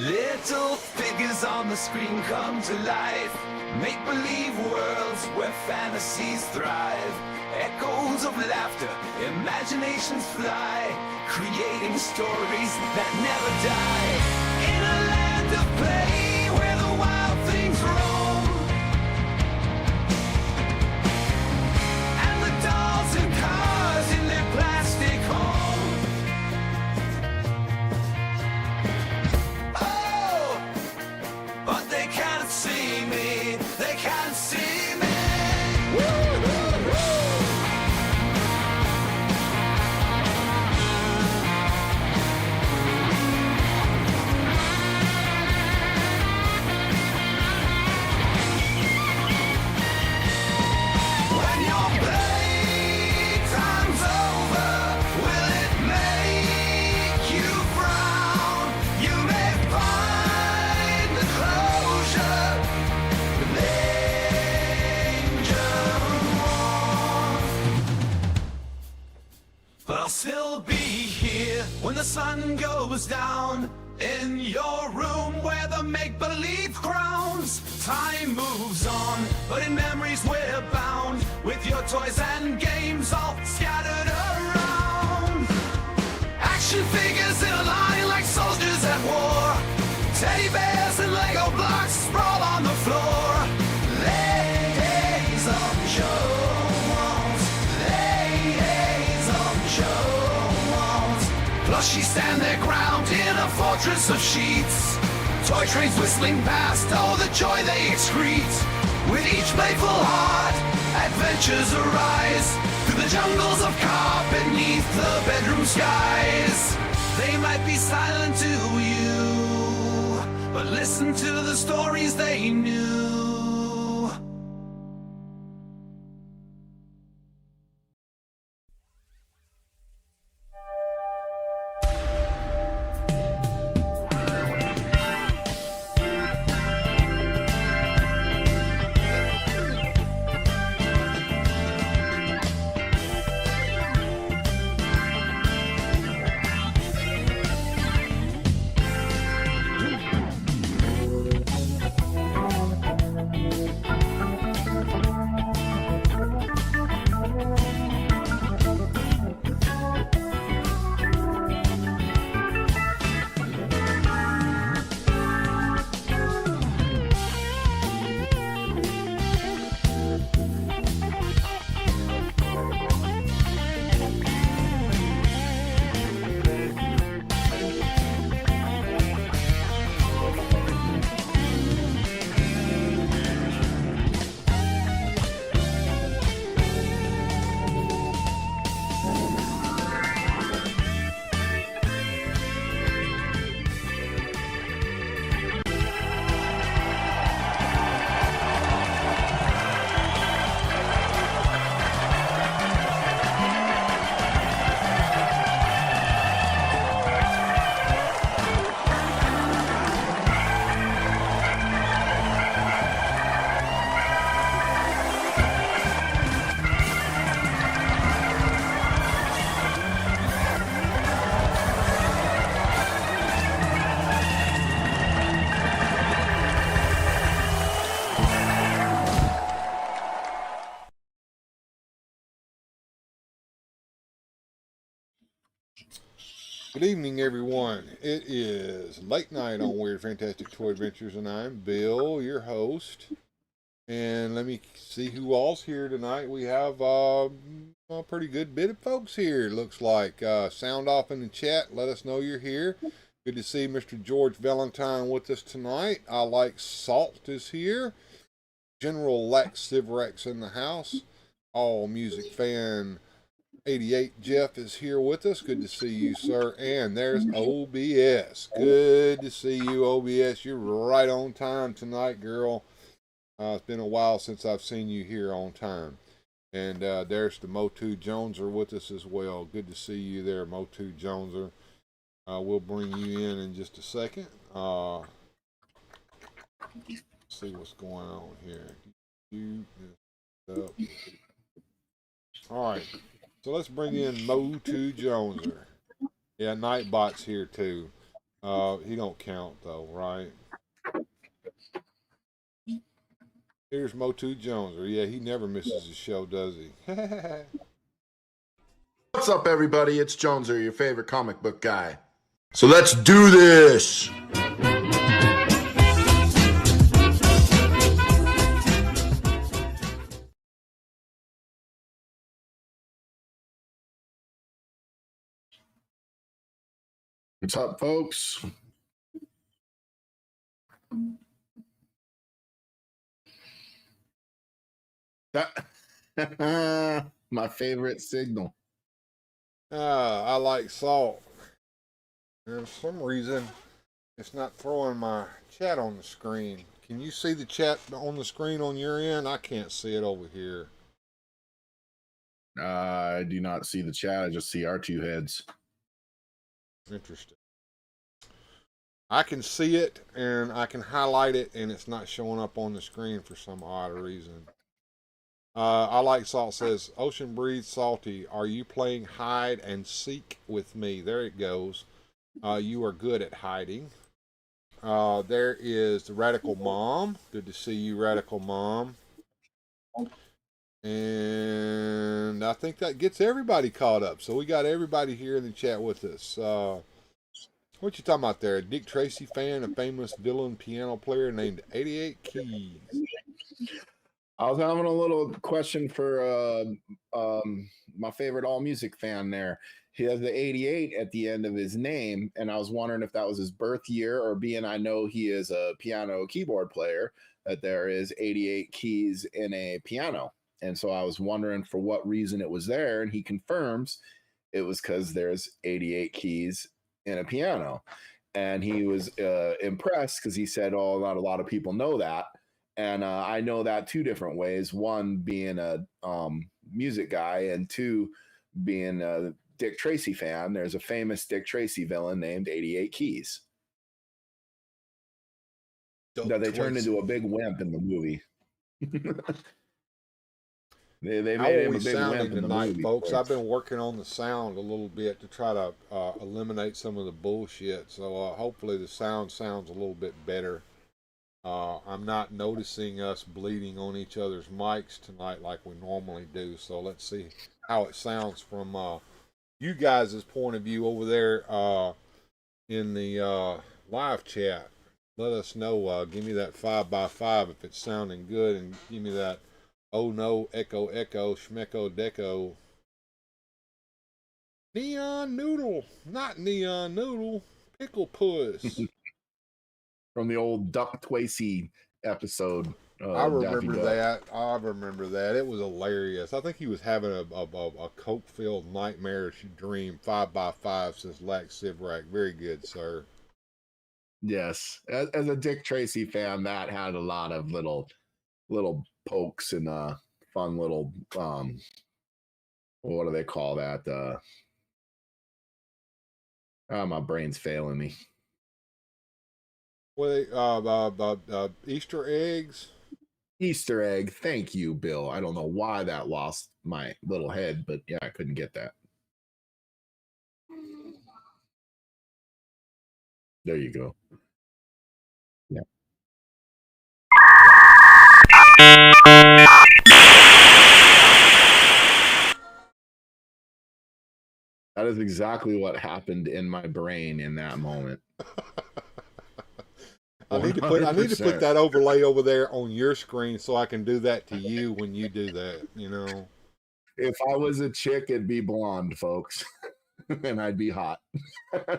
Little figures on the screen come to life. Make-believe worlds where fantasies thrive. Echoes of laughter, imaginations fly, creating stories that never die. In a land of play where the wild things roam, and the dolls and cars in their plastic home. Oh, but they can't see me, they can't see me. When your playtime's over, will it make you frown? You may find the closure danger warm. But I'll still be here when the sun goes down, in your room where the make-believe crowns. Time moves on, but in memories we're bound, with your toys and games all scattered around. Action figures in a line like soldiers at war. Teddy bears and Lego blocks sprawl on the floor. Ladies of Jones, ladies of Jones. Plushies stand their ground in a fortress of sheets. Toy trains whistling past, oh the joy they excrete. With each playful heart, adventures arise through the jungles of car beneath the bedroom skies. They might be silent to you, but listen to the stories they knew. Good evening, everyone. It is late night on Weird Fantastic Toy Adventures, and I'm Bill, your host. And let me see who all's here tonight. We have a pretty good bit of folks here, looks like. Sound off in the chat. Let us know you're here. Good to see Mr. George Valentine with us tonight. I Like Salt is here. General Lax Sivrex in the house. All music fan 88 Jeff is here with us. Good to see you, sir. And there's OBS. Good to see you, OBS. You're right on time tonight, girl. It's been a while since I've seen you here on time. And there's the Motu Jonezer with us as well. Good to see you there, Motu Jonezer. We'll bring you in just a second. See what's going on here. All right. So let's bring in Motu Jonezer. Yeah, Nightbot's here too. He don't count though, right? Here's Motu Jonezer. Yeah, he never misses a show, does he? What's up, everybody? It's Jonezer, your favorite comic book guy. So let's do this! What's up, folks? My favorite signal. I like salt. And for some reason, it's not throwing my chat on the screen. Can you see the chat on the screen on your end? I can't see it over here. I do not see the chat. I just see our two heads. Interesting. I can see it and I can highlight it, and it's not showing up on the screen for some odd reason. I like salt says, Ocean breathes salty. Are you playing hide and seek with me? There it goes. You are good at hiding. There is the Radical Mom. Good to see you, Radical Mom. And I think that gets everybody caught up. So we got everybody here in the chat with us. What you talking about there? A Dick Tracy fan, a famous villain piano player named 88 Keys. I was having a little question for my favorite all music fan there. He has the 88 at the end of his name, and I was wondering if that was his birth year, or being I know he is a piano keyboard player, that there is 88 keys in a piano. And so I was wondering for what reason it was there, and he confirms it was because there's 88 keys in a piano. And he was impressed because he said, oh, not a lot of people know that. And I know that two different ways. One, being a music guy, and two, being a Dick Tracy fan. There's a famous Dick Tracy villain named 88 Keys. That they turned into a big wimp in the movie. They made him a big wimp in the movie. Folks. I've been working on the sound a little bit to try to eliminate some of the bullshit. So hopefully the sound sounds a little bit better. I'm not noticing us bleeding on each other's mics tonight like we normally do. So let's see how it sounds from you guys' point of view over there in the live chat. Let us know. Give me that 5x5 if it's sounding good, and give me that oh no, echo, echo, schmecko, deco. Neon Noodle, not Neon Noodle, Pickle Puss. From the old Duck Tracy episode. I remember that. I remember that. It was hilarious. I think he was having a coke-filled nightmarish dream. 5x5 says Lax Sivrak. Very good, sir. Yes, as a Dick Tracy fan, that had a lot of little pokes and fun little what do they call that? My brain's failing me. Well, Easter eggs. Easter egg. Thank you, Bill. I don't know why that lost my little head, but yeah, I couldn't get that. There you go. Yeah. That is exactly what happened in my brain in that moment. I need to put that overlay over there on your screen so I can do that to you when you do that, you know. If I was a chick, it'd be blonde, folks. And I'd be hot.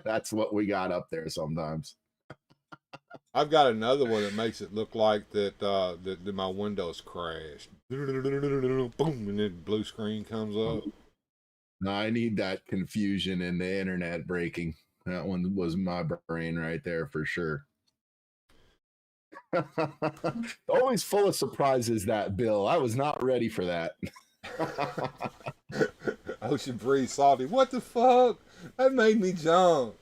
That's what we got up there sometimes. I've got another one that makes it look like that that my Windows crashed. Boom, and then blue screen comes up. No, I need that confusion in the internet breaking. That one was my brain right there for sure. Always full of surprises, that Bill. I was not ready for that. Ocean breeze salty. What the fuck? That made me jump.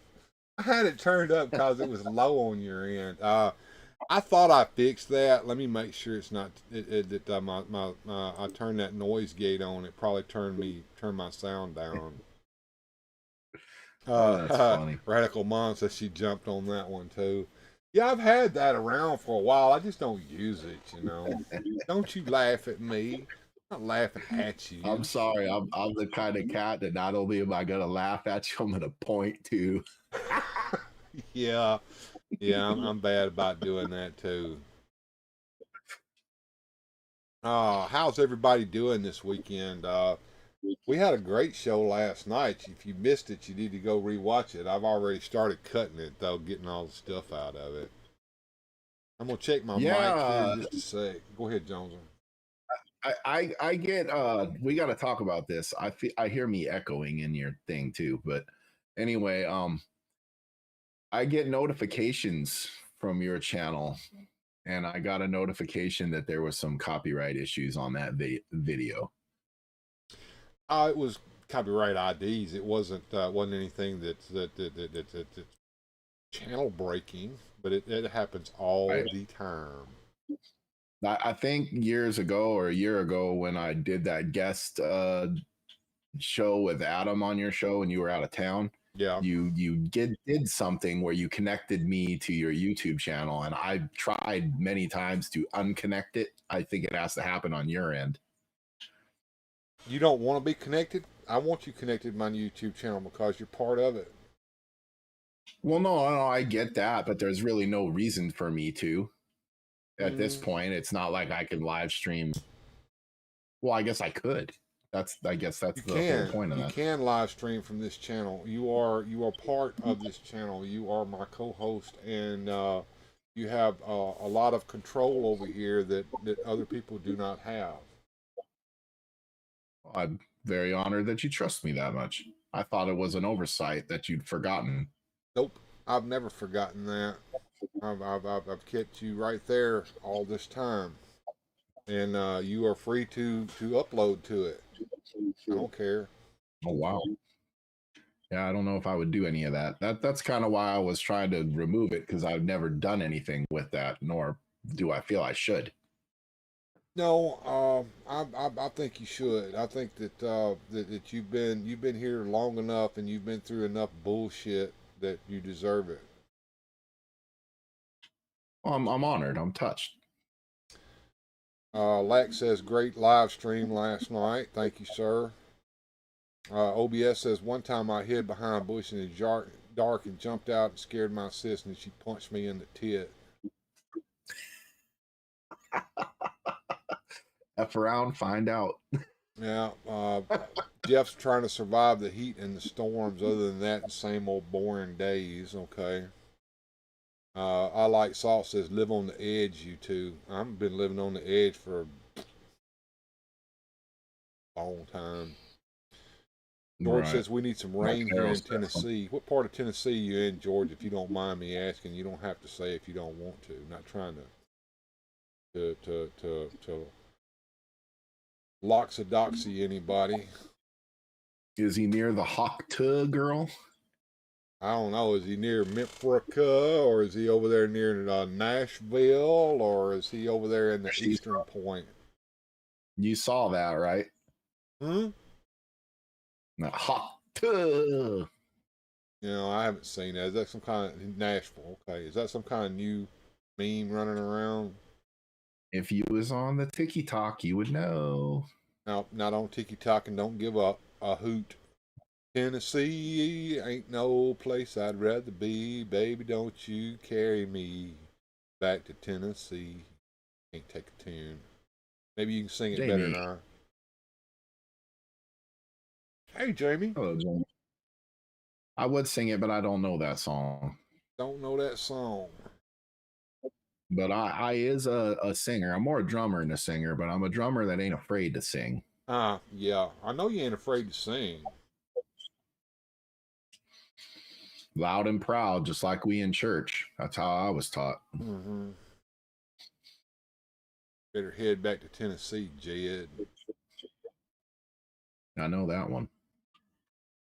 I had it turned up because it was low on your end. I thought I fixed that. Let me make sure it's not that I turned that noise gate on. It probably turned my sound down. That's funny. Radical Mom says she jumped on that one too. Yeah, I've had that around for a while. I just don't use it, you know. Don't you laugh at me. I'm not laughing at you. I'm sorry. I'm the kind of cat that not only am I gonna laugh at you, I'm gonna point to. Yeah. Yeah, I'm bad about doing that too. How's everybody doing this weekend? We had a great show last night. If you missed it, you need to go rewatch it. I've already started cutting it though, getting all the stuff out of it. I'm gonna check my mic here in just a sec. Go ahead, Jones. I get we got to talk about this. I hear me echoing in your thing too, but anyway, I get notifications from your channel, and I got a notification that there was some copyright issues on that video. It was copyright IDs. It wasn't anything that's channel breaking, but it happens all the time. I think years ago or a year ago when I did that guest show with Adam on your show and you were out of town, yeah, you did something where you connected me to your YouTube channel, and I tried many times to unconnect it. I think it has to happen on your end. You don't want to be connected? I want you connected to my YouTube channel because you're part of it. Well, no, I get that, but there's really no reason for me to. At this point, it's not like I can live stream. Well, I guess I could. I guess that's the whole point of that. You can live stream from this channel. You are part of this channel. You are my co-host, and you have a lot of control over here that other people do not have. I'm very honored that you trust me that much. I thought it was an oversight that you'd forgotten. Nope, I've never forgotten that. I've kept you right there all this time, and you are free to upload to it. I don't care. Oh wow. Yeah, I don't know if I would do any of that. That's kind of why I was trying to remove it, because I've never done anything with that, nor do I feel I should. No, I think you should. I think that you've been here long enough, and you've been through enough bullshit that you deserve it. Well, I'm honored. I'm touched. Lack says great live stream last night. Thank you, sir. OBS says one time I hid behind a bush in the dark and jumped out and scared my sis, and she punched me in the tit. F around, find out. Yeah, Jeff's trying to survive the heat and the storms. Other than that, the same old boring days. Okay. I like Salt says live on the edge. You two. I've been living on the edge for a long time. George says we need some rain here in Tennessee. What part of Tennessee are you in, George? If you don't mind me asking, you don't have to say if you don't want to. I'm not trying to loxadoxy anybody. Is he near the Hawkta girl? I don't know. Is he near Mifrica, or is he over there near Nashville, or is he over there in the Eastern Point? You saw that, right? Hawkta. You know, I haven't seen that. Is that some kind of Nashville? Okay, is that some kind of new meme running around? If you was on the TikTok, you would know. No, not on TikTok, and don't give up a hoot. Tennessee ain't no place I'd rather be. Baby, don't you carry me back to Tennessee. Can't take a tune. Maybe you can sing it Jamie. better than I. Hey, Jamie. Hello, Jamie. I would sing it, but I don't know that song. Don't know that song. But I is a singer. I'm more a drummer than a singer, but I'm a drummer that ain't afraid to sing. Yeah. I know you ain't afraid to sing. Loud and proud, just like we in church. That's how I was taught. Mm-hmm. Better head back to Tennessee, Jed. I know that one.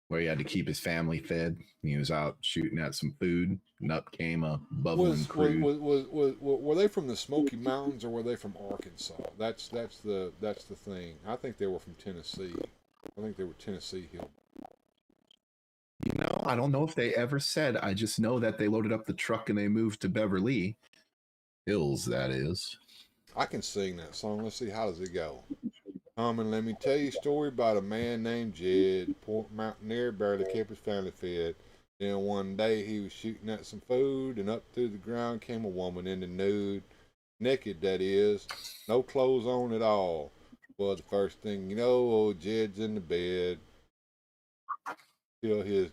Where he had to keep his family fed. He was out shooting at some food, and up came a bubbling crude. Were they from the Smoky Mountains, or were they from Arkansas? That's the thing. I think they were from Tennessee. I think they were Tennessee Hill. You know, I don't know if they ever said. I just know that they loaded up the truck and they moved to Beverly Hills, that is. I can sing that song. Let's see, how does it go? And let me tell you a story about a man named Jed. Poor mountaineer, barely kept his family fed. Then one day he was shooting at some food, and up through the ground came a woman in the nude, naked that is, no clothes on at all. Well, the first thing you know, old Jed's in the bed. Till his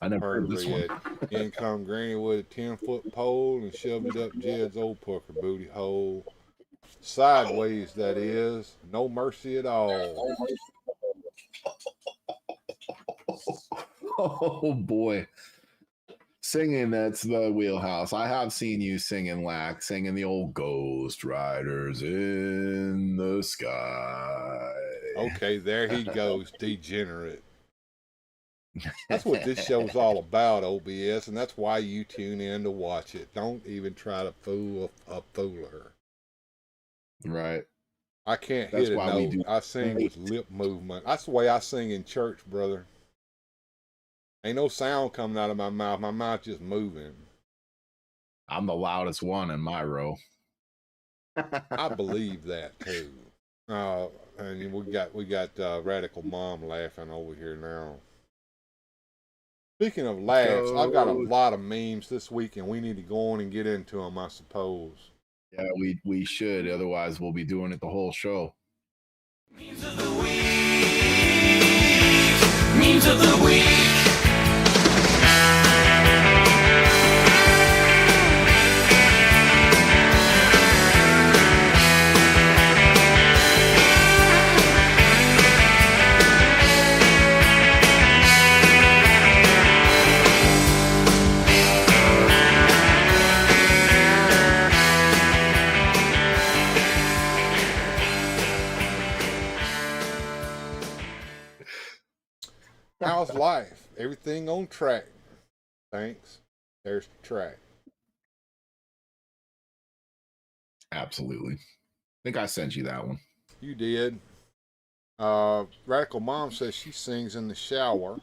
I never heard this one. red. In come Granny with a 10-foot pole and shoved it up Jed's old pucker booty hole. Sideways, that is. No mercy at all. Oh boy. Singing, that's the wheelhouse. I have seen you singing the old Ghost Riders in the Sky. Okay, there he goes, degenerate. That's what this show's all about, OBS, and that's why you tune in to watch it. Don't even try to fool a fooler. Right. I can't That's hit a why we note. do- I sing with lip movement. That's the way I sing in church, brother. Ain't no sound coming out of my mouth. My mouth just moving. I'm the loudest one in my row. I believe that too. And we got Radical Mom laughing over here now. Speaking of laughs, I've got a lot of memes this week, and we need to go on and get into them, I suppose. Yeah, we should. Otherwise, we'll be doing it the whole show. Memes of the week. Memes of the week. How's life? Everything on track? Thanks. There's the track. Absolutely. I think I sent you that one. You did. Radical Mom says she sings in the shower.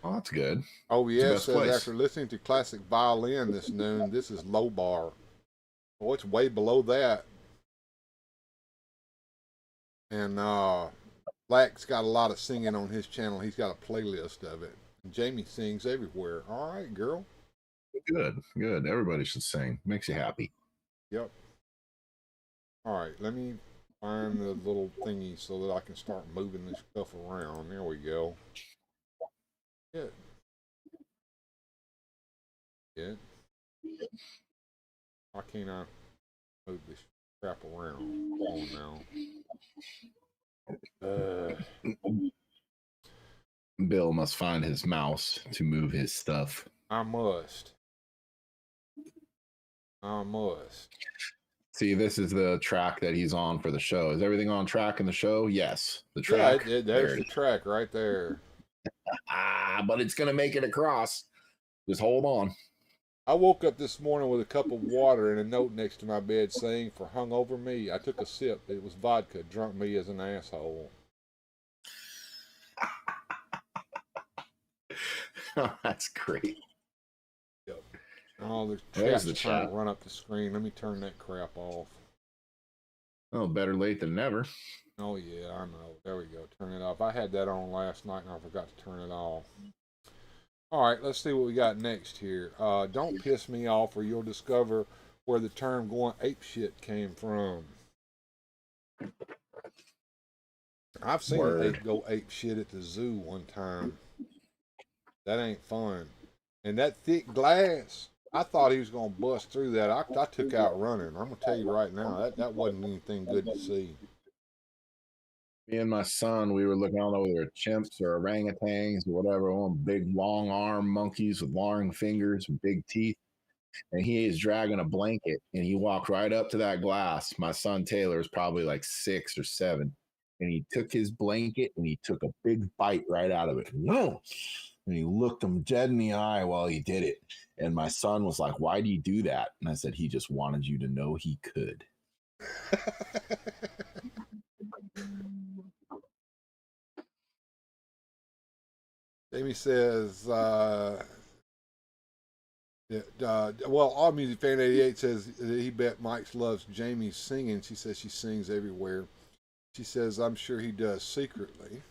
Oh, that's good. Oh, the yeah, best says place. after listening to classic violin this noon, this is low bar. Well, it's way below that. And Black's got a lot of singing on his channel. He's got a playlist of it. And Jamie sings everywhere. All right, girl. Good. Everybody should sing. Makes you happy. Yep. All right, let me find the little thingy so that I can start moving this stuff around. There we go. Good. Good. Why can't I move this crap around? Come on now. Bill must find his mouse to move his stuff. I must. See, this is the track that he's on for the show. Is everything on track in the show? Yes. The track. Yeah, there's the track right there. But it's going to make it across. Just hold on. I woke up this morning with a cup of water and a note next to my bed saying, "For hungover me." I took a sip. It was vodka. Drunk me as an asshole. That's great. Yep. Oh, the There's chat's the trying chat. to run up the screen. Let me turn that crap off. Oh, better late than never. Oh, yeah, I know. There we go. Turn it off. I had that on last night and I forgot to turn it off. All right, let's see what we got next here. Don't piss me off or you'll discover where the term going apeshit came from. I've seen an ape go ape shit at the zoo one time. That ain't fun. And that thick glass, I thought he was going to bust through that. I took out running. I'm going to tell you right now, that wasn't anything good to see. Me and my son, we were looking, I don't know whether chimps or orangutans or whatever, one big long arm monkeys with long fingers and big teeth. And he is dragging a blanket and he walked right up to that glass. My son Taylor is probably like 6 or 7. And he took his blanket and he took a big bite right out of it. No. And he looked him dead in the eye while he did it. And my son was like, "Why do you do that?" And I said, "He just wanted you to know he could." Jamie says, yeah, well, All Music Fan 88 says that he bet Mike loves Jamie's singing. She says she sings everywhere. She says, I'm sure he does secretly.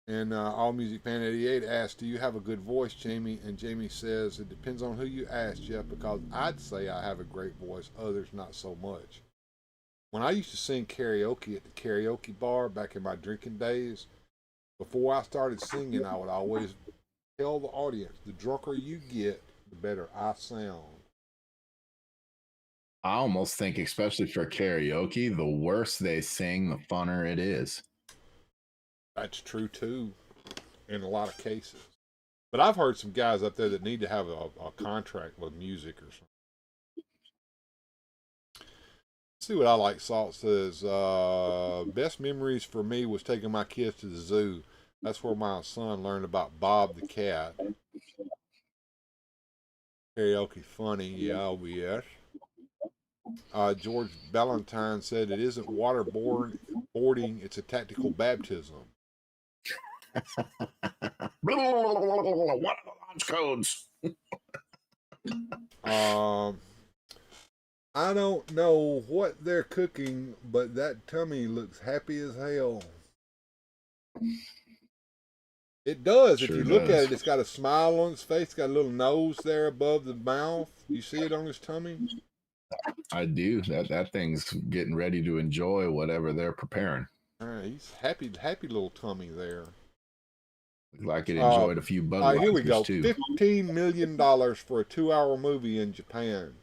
And All Music Fan 88 asks, do you have a good voice, Jamie? And Jamie says, it depends on who you ask, Jeff, because I'd say I have a great voice, others not so much. When I used to sing karaoke at the karaoke bar back in my drinking days, before I started singing, I would always tell the audience, the drunker you get, the better I sound. I almost think, especially for karaoke, the worse they sing, the funner it is. That's true too, in a lot of cases. But I've heard some guys up there that need to have a contract with music or something. Let's see what I like. Salt says, best memories for me was taking my kids to the zoo. That's where my son learned about Bob the cat. Karaoke funny, yeah, yes. George Ballantyne said it isn't waterboarding, it's a tactical baptism. What are the launch codes? I don't know what they're cooking, but that tummy looks happy as hell. It does. If you look at it, it's got a smile on its face. It's got a little nose there above the mouth. You see it on his tummy? I do. That thing's getting ready to enjoy whatever they're preparing. He's happy little tummy there. Like it enjoyed a few Budweisers here we go. too. $15 million for a 2-hour movie in Japan.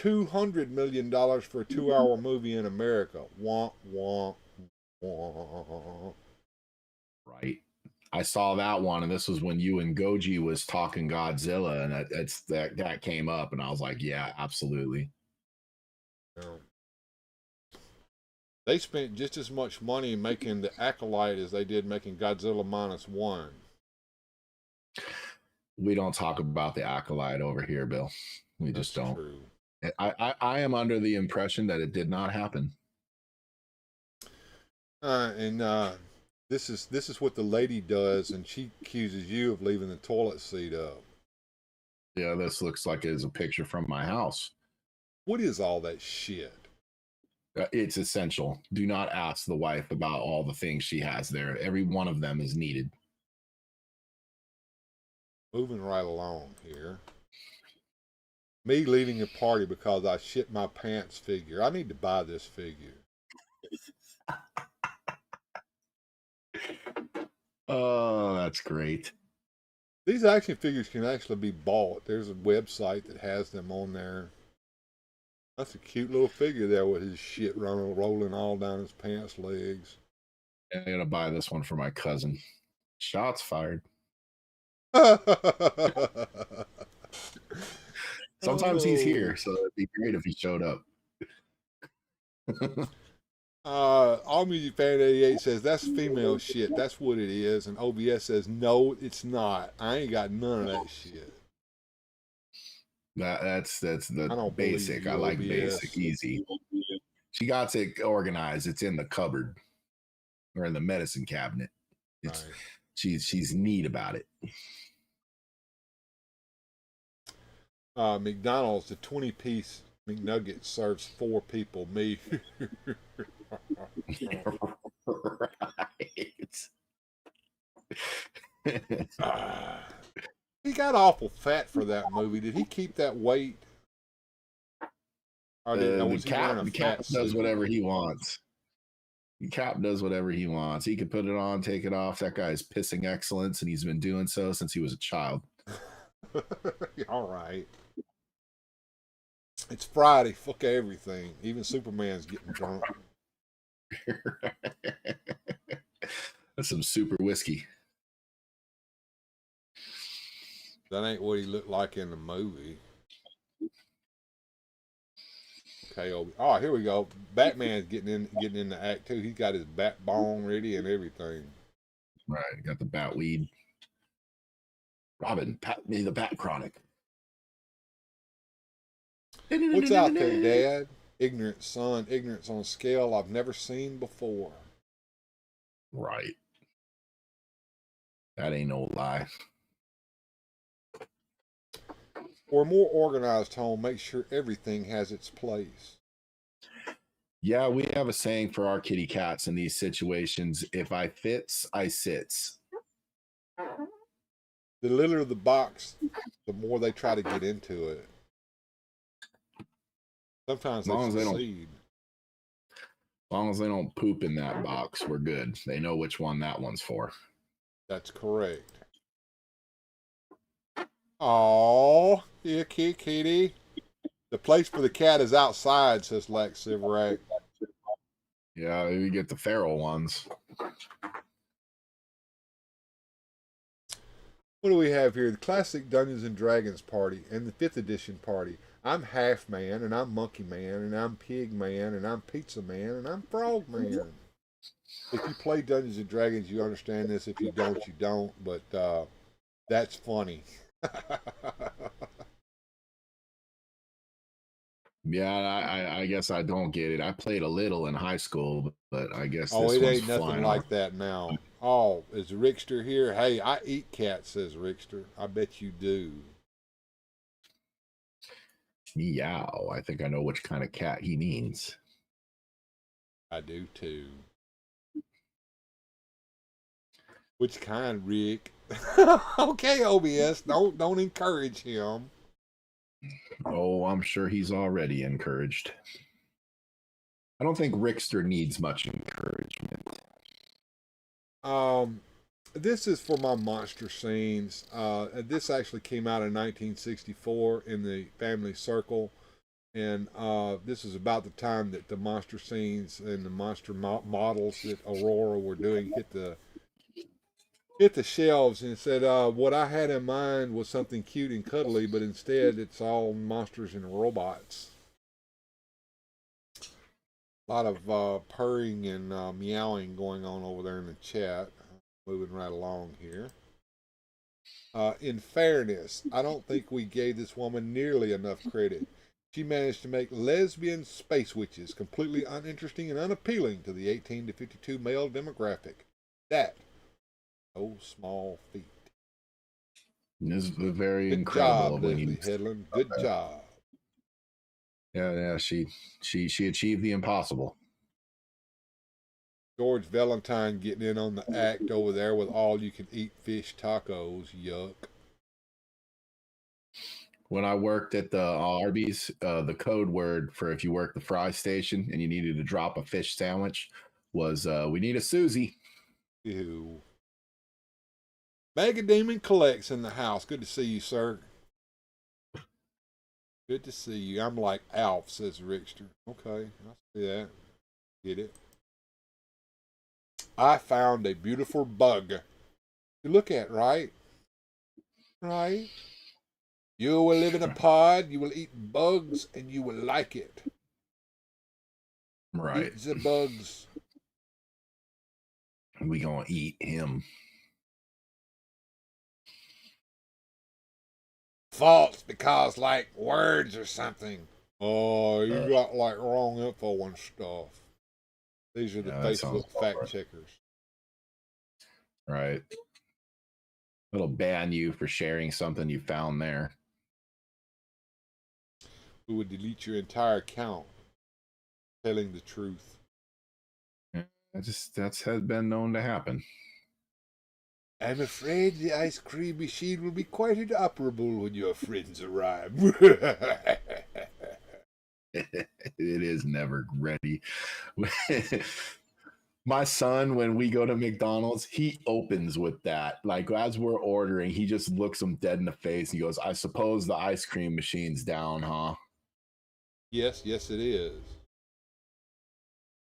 $200 million for a 2-hour movie in America. Wah, wah, wah. Right. I saw that one, and this was when you and Goji was talking Godzilla, and that came up, and I was like, yeah, absolutely. They spent just as much money making the Acolyte as they did making Godzilla -1. We don't talk about the Acolyte over here, Bill. We just don't. True. I am under the impression that it did not happen. This is what the lady does, and she accuses you of leaving the toilet seat up. Yeah, this looks like it's a picture from my house. What is all that shit? It's essential. Do not ask the wife about all the things she has there. Every one of them is needed. Moving right along here. Me leading a party because I shit my pants figure. I need to buy this figure. Oh, that's great. These action figures can actually be bought. There's a website that has them on there. That's a cute little figure there with his shit rolling all down his pants legs. I'm going to buy this one for my cousin. Shots fired. Sometimes he's here, so it'd be great if he showed up. All Music Fan 88 says that's female shit. That's what it is. And OBS says no, it's not. I ain't got none of that shit. That's the basic. I like basic, easy. She got it organized. It's in the cupboard or in the medicine cabinet. It's right. She's neat about it. McDonald's, the 20-piece McNugget serves 4 people. Me. Right. He got awful fat for that movie. Did he keep that weight? Or the Cap does whatever he wants. The Cap does whatever he wants. He can put it on, take it off. That guy's pissing excellence, and he's been doing so since he was a child. All right. It's Friday. Fuck everything. Even Superman's getting drunk. That's some super whiskey. That ain't what he looked like in the movie. Okay, oh, here we go. Batman's getting in the act too. He's got his bat bong ready and everything. Right, got the bat weed. Robin, pat me the bat chronic. What's out there, Dad? Ignorant son, ignorance on a scale I've never seen before. Right. That ain't no lie. For a more organized home, make sure everything has its place. Yeah, we have a saying for our kitty cats in these situations: if I fits, I sits. The littler the box, the more they try to get into it. Sometimes As long as they don't, succeed. as long as they don't poop in that box, we're good. They know which one that one's for. That's correct. Oh, yeah, kitty. The place for the cat is outside, says Lex Siverack. Yeah, we get the feral ones. What do we have here? The classic Dungeons and Dragons party and the 5th edition party. I'm Half Man, and I'm Monkey Man, and I'm Pig Man, and I'm Pizza Man, and I'm Frog Man. If you play Dungeons and Dragons, you understand this. If you don't, you don't. But that's funny. Yeah, I guess I don't get it. I played a little in high school, but I guess Oh, this it one's ain't nothing flying like off. that now. Oh, is Rickster here? Hey, I eat cats, says Rickster. I bet you do. Meow. I think I know which kind of cat he means. I do too. Which kind, Rick? Okay, OBS. Don't encourage him. Oh, I'm sure he's already encouraged. I don't think Rickster needs much encouragement. This is for my monster scenes. This actually came out in 1964 in the family circle, and this is about the time that the monster scenes and the monster models that Aurora were doing hit the shelves, and it said what I had in mind was something cute and cuddly, but instead it's all monsters and robots. A lot of purring and meowing going on over there in the chat. Moving right along here. In fairness, I don't think we gave this woman nearly enough credit. She managed to make lesbian space witches completely uninteresting and unappealing to the 18 to 52 male demographic. That, no small feat. This is very Good incredible job, when you. Leslie Headland. Good job. Yeah, she achieved the impossible. George Valentine getting in on the act over there with all you can eat fish tacos. Yuck. When I worked at the Arby's, the code word for if you work the fry station and you needed to drop a fish sandwich was we need a Susie. Ew. Mega Demon Collects in the house. Good to see you, sir. Good to see you. I'm like Alf, says Rickster. Okay, I see that. Get it. I found a beautiful bug to look at, right? Right? You will live in a pod, you will eat bugs, and you will like it. Right. Eat the bugs. We gonna eat him. False because like words or something. Oh, you got like wrong info and stuff. These are the Facebook fact checkers. Right. It'll ban you for sharing something you found there. We would delete your entire account telling the truth. That's has been known to happen. I'm afraid the ice cream machine will be quite inoperable when your friends arrive. It is never ready. My son, when we go to McDonald's, he opens with that. Like as we're ordering, he just looks him dead in the face. He goes, I suppose the ice cream machine's down, huh? Yes, it is.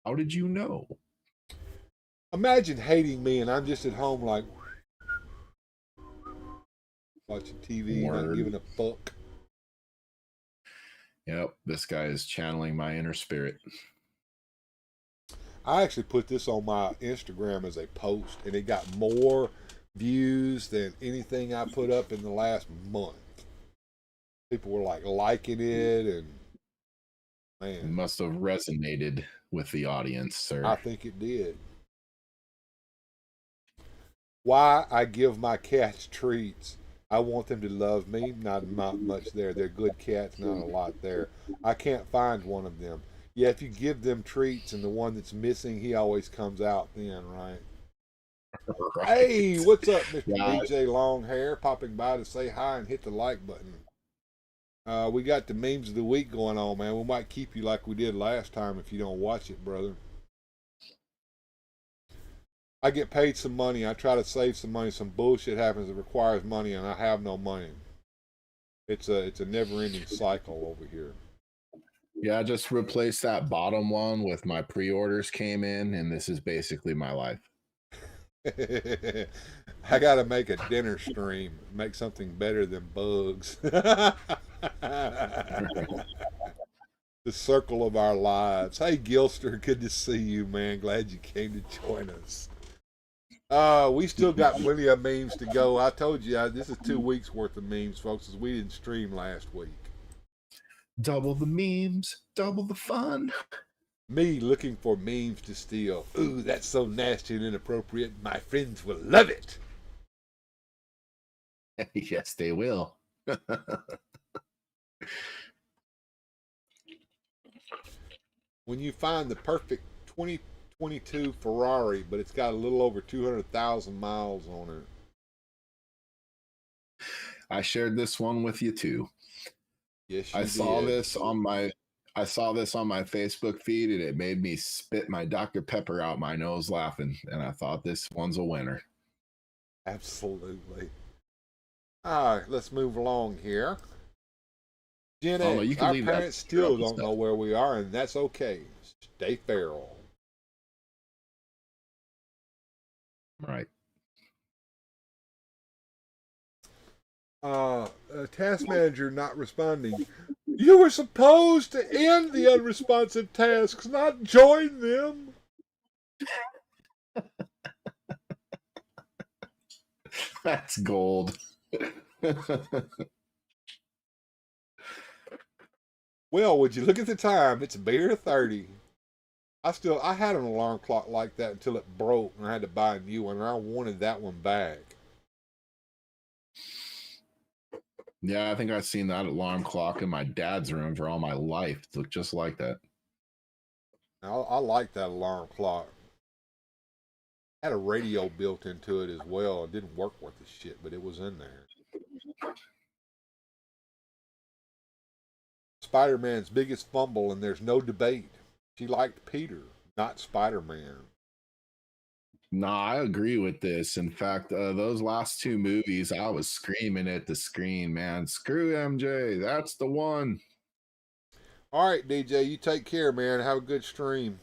How did you know? Imagine hating me and I'm just at home like watching TV, not giving a fuck. Yep, this guy is channeling my inner spirit. I actually put this on my Instagram as a post, and it got more views than anything I put up in the last month. People were like liking it, and man, it must have resonated with the audience, sir. I think it did. Why I give my cats treats. I want them to love me. Not much there. They're good cats, not a lot there. I can't find one of them. Yeah, if you give them treats and the one that's missing, he always comes out then, right? Right. Hey, what's up, Mr. Yeah. DJ Longhair? Popping by to say hi and hit the like button. We got the memes of the week going on, man. We might keep you like we did last time if you don't watch it, brother. I get paid some money. I try to save some money. Some bullshit happens that requires money, and I have no money. It's a never-ending cycle over here. Yeah, I just replaced that bottom one with my pre-orders came in, and this is basically my life. I gotta make a dinner stream. Make something better than bugs. The circle of our lives. Hey, Gilster, good to see you, man. Glad you came to join us. We still got plenty of memes to go. I told you this is 2 weeks worth of memes, folks, as we didn't stream last week. Double the memes, double the fun. Me looking for memes to steal. Ooh, that's so nasty and inappropriate. My friends will love it. Yes, they will. When you find the perfect 2022 Ferrari, but it's got a little over 200,000 miles on it. I shared this one with you too. Yes, you I did. saw this on my Facebook feed, and it made me spit my Dr. Pepper out my nose laughing, and I thought this one's a winner. Absolutely. All right, let's move along here. Gen Oh, no, X, you can our leave that parents still up and don't know stuff. where we are, and that's okay. Stay feral. Right. Task manager not responding. You were supposed to end the unresponsive tasks, not join them. That's gold. Well, would you look at the time? It's bare 30. I had an alarm clock like that until it broke and I had to buy a new one, and I wanted that one back. Yeah, I think I've seen that alarm clock in my dad's room for all my life. It looked just like that. I like that alarm clock. Had a radio built into it as well. It didn't work worth the shit, but it was in there. Spider-Man's biggest fumble, and there's no debate. She liked Peter, not Spider-Man. Nah, I agree with this. In fact, those last two movies, I was screaming at the screen, man. Screw MJ. That's the one. All right, DJ, you take care, man. Have a good stream.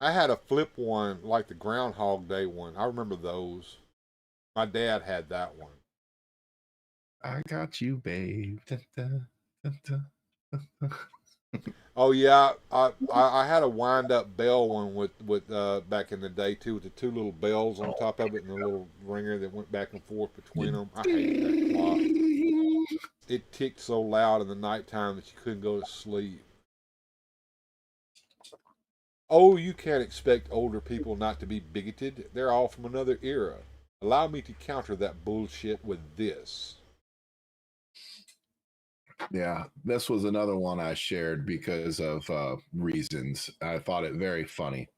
I had a flip one, like the Groundhog Day one. I remember those. My dad had that one. I got you, babe. Da, da, da, da. Oh yeah, I had a wind up bell one with back in the day too, with the two little bells on top of it and the little ringer that went back and forth between them. I hated that clock. It ticked so loud in the nighttime that you couldn't go to sleep. Oh, you can't expect older people not to be bigoted. They're all from another era. Allow me to counter that bullshit with this. Yeah, this was another one I shared because of reasons. I thought it very funny.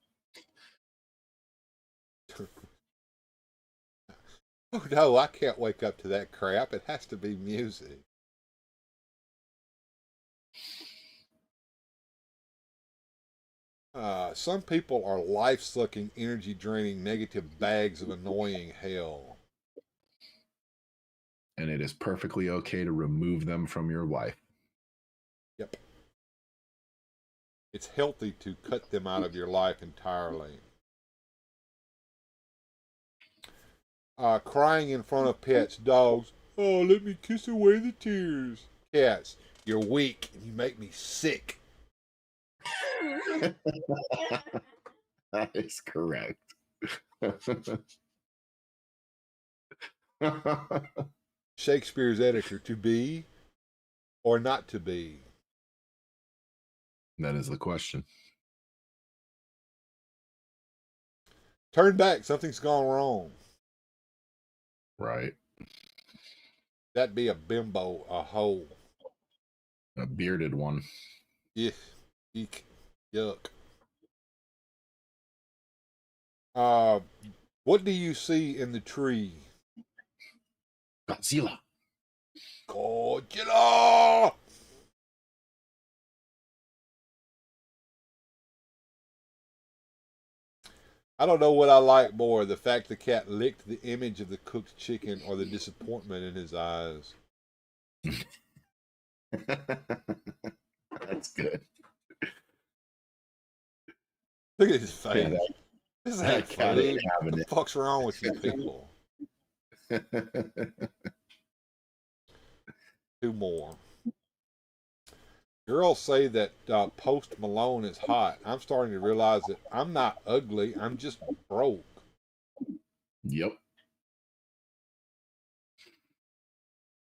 Oh no, I can't wake up to that crap. It has to be music. Some people are life-sucking, energy-draining, negative bags of annoying hell. And it is perfectly okay to remove them from your life. Yep. It's healthy to cut them out of your life entirely. Crying in front of pets, dogs. Oh, let me kiss away the tears. Cats, you're weak and you make me sick. That is correct. Shakespeare's editor, to be or not to be? That is the question. Turn back. Something's gone wrong. Right. That'd be a bimbo, a hoe. A bearded one. Yeah. Eek. Yuck. What do you see in the tree? Godzilla. Godzilla! I don't know what I like more, the fact the cat licked the image of the cooked chicken or the disappointment in his eyes. That's good. Look at his face. Yeah, This that ain't cat food. ain't having What the it. fuck's wrong with you people? 2 more. Girls say that Post Malone is hot. I'm starting to realize that I'm not ugly. I'm just broke. Yep.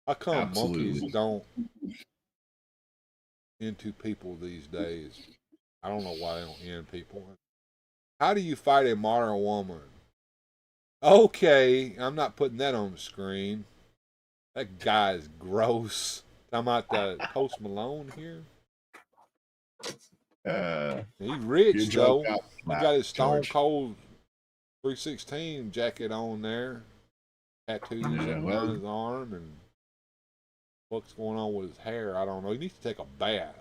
How come Absolutely. monkeys don't into people these days? I don't know why they don't end people. How do you fight a modern woman? Okay, I'm not putting that on the screen. That guy is gross. Talking about Post Malone here. He's rich though. He got his Stone Cold 316 jacket on there. Tattoos on his arm, and what's going on with his hair? I don't know. He needs to take a bath.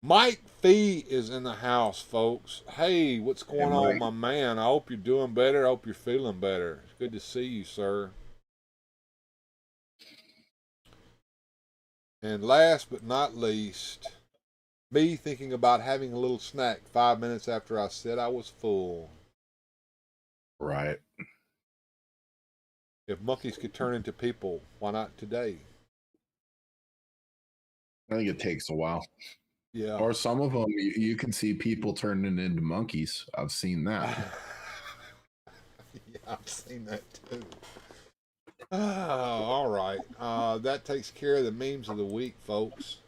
Mike Fee is in the house, folks. Hey, what's going on, my man? I hope you're doing better. I hope you're feeling better. It's good to see you, sir. And last but not least, me thinking about having a little snack 5 minutes after I said I was full. Right. If monkeys could turn into people, why not today? I think it takes a while. Yeah. Or some of them, you can see people turning into monkeys. I've seen that. Yeah, I've seen that too. All right. That takes care of the memes of the week, folks.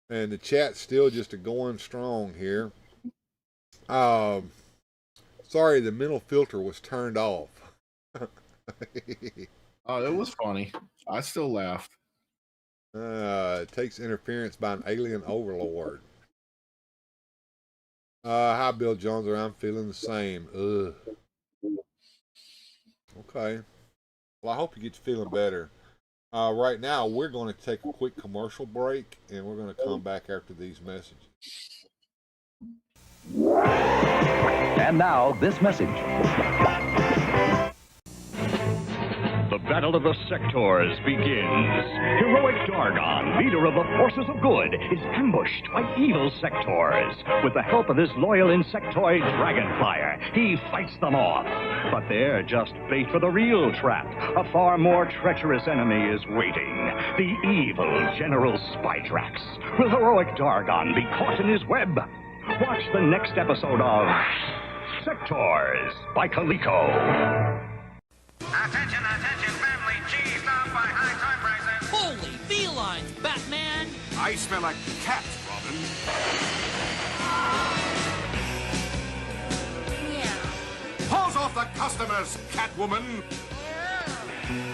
And the chat's still just going strong here. Sorry, the mental filter was turned off. Oh, it was funny. I still laughed. It takes interference by an alien overlord. Hi, Bill Jonezer. I'm feeling the same. Ugh. Okay. Well, I hope you get to feeling better. Right now, we're going to take a quick commercial break, and we're going to come back after these messages. And now, this message. The battle of the sectors begins. Heroic Dargon, leader of the forces of good, is ambushed by evil sectors. With the help of his loyal insectoid Dragonflyer, he fights them off. But they're just bait for the real trap. A far more treacherous enemy is waiting. The evil General Spydrax. Will Heroic Dargon be caught in his web? Watch the next episode of Sectors by Coleco. Attention, attention, family. Cheese off by high time prices. Holy felines, Batman! I smell like cat, Robin. Yeah. Paws off the customers, Catwoman.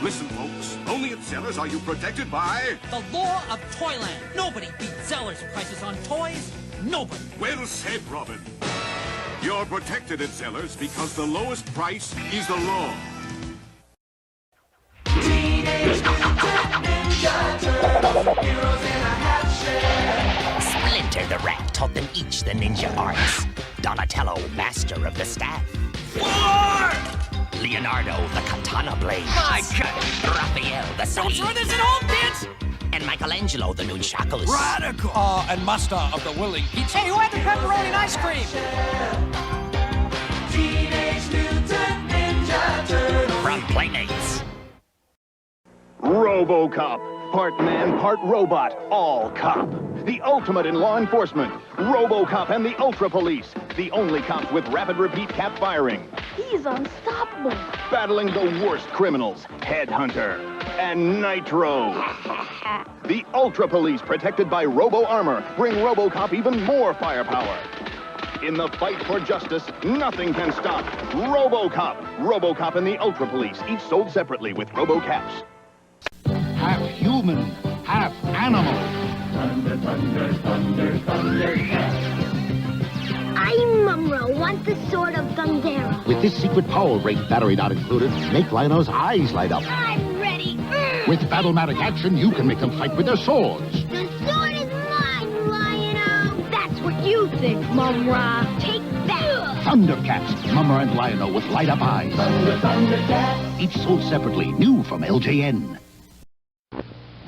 Listen, folks, only at Zellers are you protected by... The law of Toyland. Nobody beats Zeller's prices on toys. Nobody. Well said, Robin. You're protected at Zellers because the lowest price is the law. Splinter the Rat taught them each the ninja arts. Donatello, master of the staff. Leonardo, the katana blade. My God. Raphael, the Don't sleeve. throw this at home, kids! And Michelangelo, the nunchakus. Radical. And master of the willing pizza. Hey, who had the pepperoni and ice cream? Teenage Mutant Ninja Turtles. From Playmates. RoboCop, part man, part robot, all cop. The ultimate in law enforcement. RoboCop and the Ultra Police, the only cops with rapid repeat cap firing. He's unstoppable. Battling the worst criminals, Headhunter and Nitro. The Ultra Police, protected by Robo Armor, bring RoboCop even more firepower. In the fight for justice, nothing can stop RoboCop. RoboCop and the Ultra Police, each sold separately with RoboCaps. Half human, half animal. I'm Mumro, want the sword of Thundera. With this secret power ring, battery not included, make Lionel's eyes light up. I'm ready. With Battle-Matic action, you can make them fight with their swords. The sword is mine, Lion-O. That's what you think, Mumra. Take that. Thundercats, Mumra and Lion-O with light-up eyes. Thundercats. Each sold separately, new from LJN.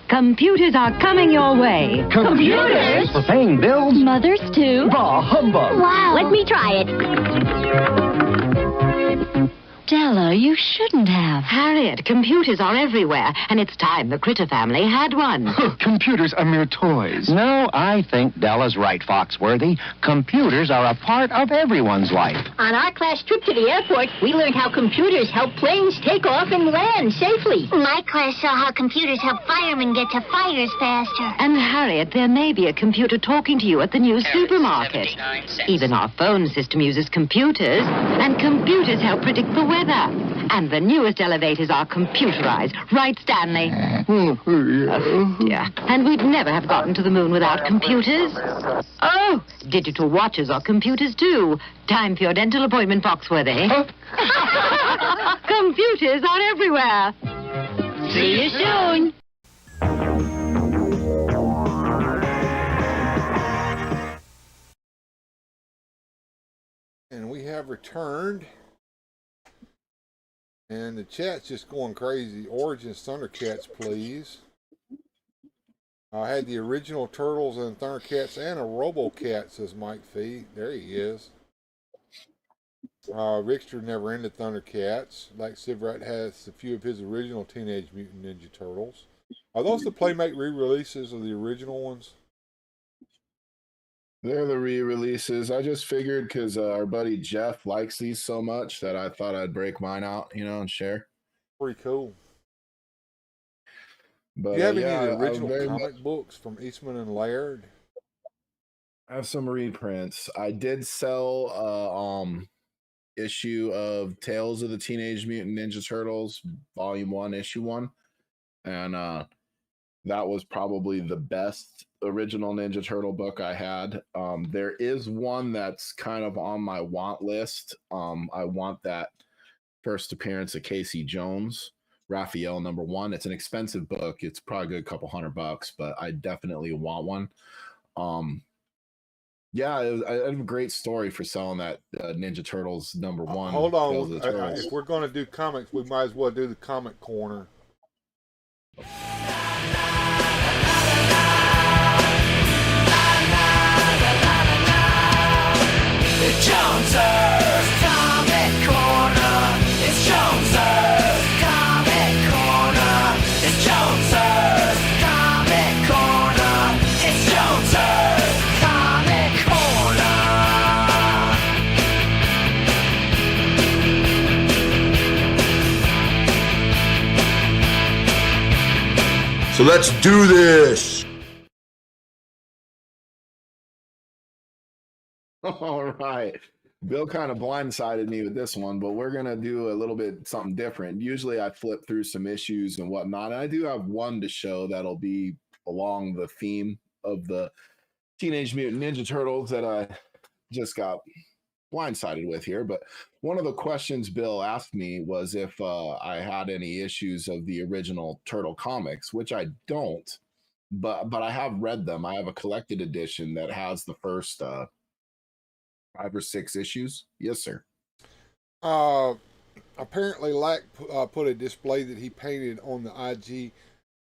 Computers are coming your way. Computers? For paying bills? Mothers, too. Bah, humbug. Wow. Let me try it. Della, you shouldn't have. Harriet, computers are everywhere, and it's time the Critter family had one. Computers are mere toys. No, I think Della's right, Foxworthy. Computers are a part of everyone's life. On our class trip to the airport, we learned how computers help planes take off and land safely. My class saw how computers help firemen get to fires faster. And Harriet, there may be a computer talking to you at the new supermarket. Even our phone system uses computers, and computers help predict the weather. And the newest elevators are computerized. Right, Stanley? Oh, dear. And we'd never have gotten to the moon without computers. Oh, digital watches are computers, too. Time for your dental appointment, Foxworthy. Computers are everywhere. See you soon. And we have returned. And the chat's just going crazy. Origins Thundercats, please. I had the original Turtles and Thundercats and a RoboCat, says Mike Fee. There he is. Rickster never ended Thundercats. Like Sivrat has a few of his original Teenage Mutant Ninja Turtles. Are those the Playmate re-releases of the original ones? They're the re-releases. I just figured because our buddy Jeff likes these so much that I thought I'd break mine out, and share. Pretty cool. But, do you have any of the original comic books from Eastman and Laird? I have some reprints. I did sell issue of Tales of the Teenage Mutant Ninja Turtles, Volume 1, Issue 1. And that was probably the best original Ninja Turtle book I had. There is one that's kind of on my want list. I want that first appearance of Casey Jones, Raphael #1. It's an expensive book. It's probably a good couple $100, but I definitely want one. Yeah, I have a great story for selling that Ninja Turtles #1. Hold on. If we're going to do comics, we might as well do the comic corner. It's Joneser's Comic Corner. It's Joneser's Comic Corner. It's Joneser's Comic Corner. It's Joneser's Comic Corner. So let's do this. All right. Bill kind of blindsided me with this one, but we're going to do a little bit something different. Usually I flip through some issues and whatnot. And I do have one to show that'll be along the theme of the Teenage Mutant Ninja Turtles that I just got blindsided with here. But one of the questions Bill asked me was if I had any issues of the original Turtle comics, which I don't, but I have read them. I have a collected edition that has the first 5 or 6 issues. Yes, sir. Apparently Lack put a display that he painted on the IG.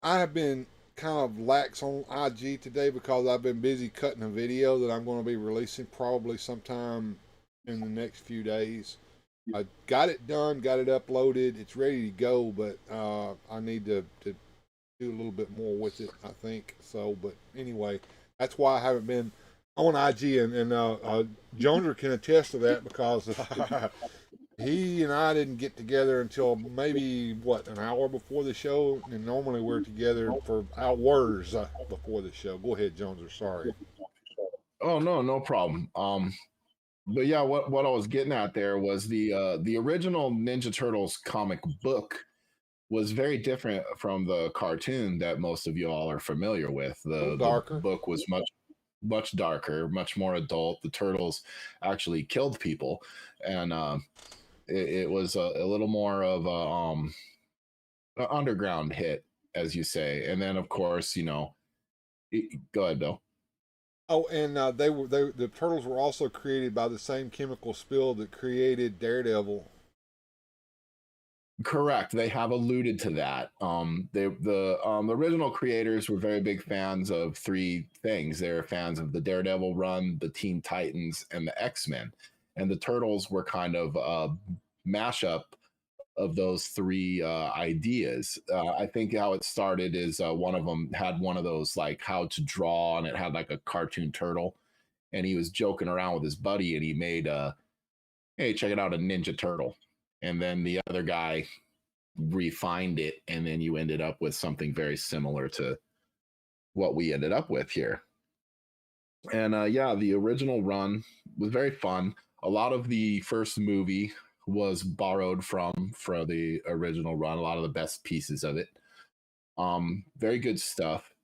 I have been kind of lax on IG today because I've been busy cutting a video that I'm going to be releasing probably sometime in the next few days. I got it done, got it uploaded, it's ready to go, but I need to do a little bit more with it, I think. So, but anyway, that's why I haven't been on IG, and Jonezer can attest to that because he and I didn't get together until maybe, an hour before the show, and normally we're together for hours before the show. Go ahead, Jonezer, sorry. Oh, no problem. but yeah, what I was getting at there was the original Ninja Turtles comic book was very different from the cartoon that most of you all are familiar with. The book was much darker, much more adult. The turtles actually killed people, and it was a little more of an underground hit, as you say. And then, of course, go ahead, Bill. Oh, and the turtles were also created by the same chemical spill that created Daredevil. Correct. They have alluded to that. The original creators were very big fans of three things. They were fans of the Daredevil run, the Teen Titans, and the X-Men. And the Turtles were kind of a mashup of those three ideas. I think how it started is one of them had one of those like how to draw, and it had like a cartoon turtle, and he was joking around with his buddy, and he made hey, check it out, a Ninja Turtle. And then the other guy refined it, and then you ended up with something very similar to what we ended up with here. And yeah, the original run was very fun. A lot of the first movie was borrowed from the original run, a lot of the best pieces of it. Very good stuff.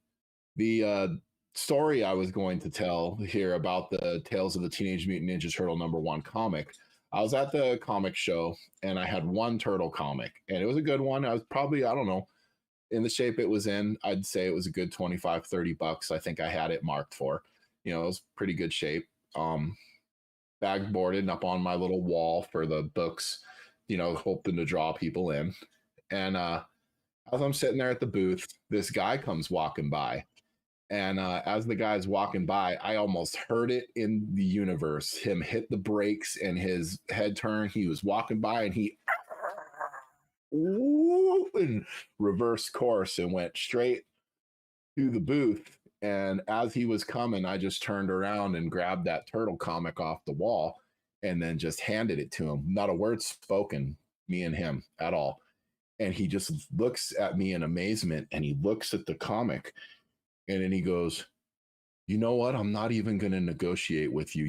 The story I was going to tell here about the Tales of the Teenage Mutant Ninja Turtle #1 comic, I was at the comic show and I had one turtle comic, and it was a good one. I was probably, I don't know, in the shape it was in, I'd say it was a good $25-$30. I think I had it marked for, it was pretty good shape. Bag boarded up on my little wall for the books, hoping to draw people in. And as I'm sitting there at the booth, this guy comes walking by. And as the guy's walking by, I almost heard it in the universe. Him hit the brakes and his head turned. He was walking by and he and reversed course and went straight to the booth. And as he was coming, I just turned around and grabbed that turtle comic off the wall and then just handed it to him. Not a word spoken, me and him at all. And he just looks at me in amazement, and he looks at the comic, and then he goes, "You know what? I'm not even going to negotiate with you.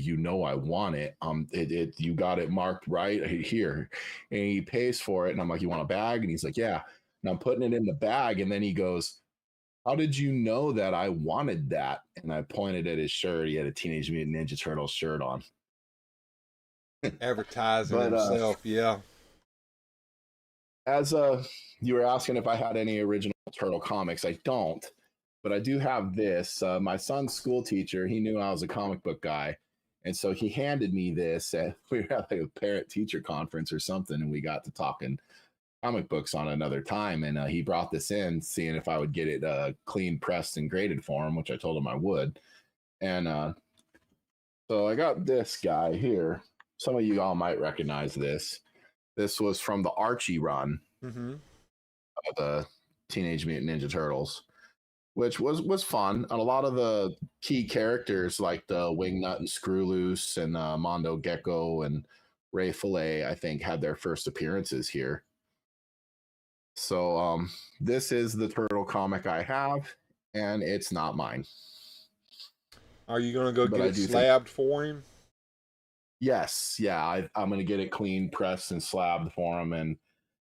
I want it. You got it marked right here." And he pays for it. And I'm like, "You want a bag?" And he's like, "Yeah." And I'm putting it in the bag. And then he goes, "How did you know that I wanted that?" And I pointed at his shirt. He had a Teenage Mutant Ninja Turtles shirt on. Advertising himself, yeah. As you were asking if I had any original turtle comics, I don't. But I do have this. My son's school teacher, he knew I was a comic book guy. And so he handed me this. We were at like a parent-teacher conference or something, and we got to talking comic books on another time. And he brought this in, seeing if I would get it clean, pressed, and graded for him, which I told him I would. And so I got this guy here. Some of you all might recognize this. This was from the Archie run of the Teenage Mutant Ninja Turtles, which was fun. And a lot of the key characters like the Wingnut and Screwloose and Mondo Gecko and Ray Fillet, I think, had their first appearances here. So this is the turtle comic I have, and it's not mine. Are you going to go get it slabbed for him? Yes. Yeah, I'm going to get it clean, pressed, and slabbed for him, and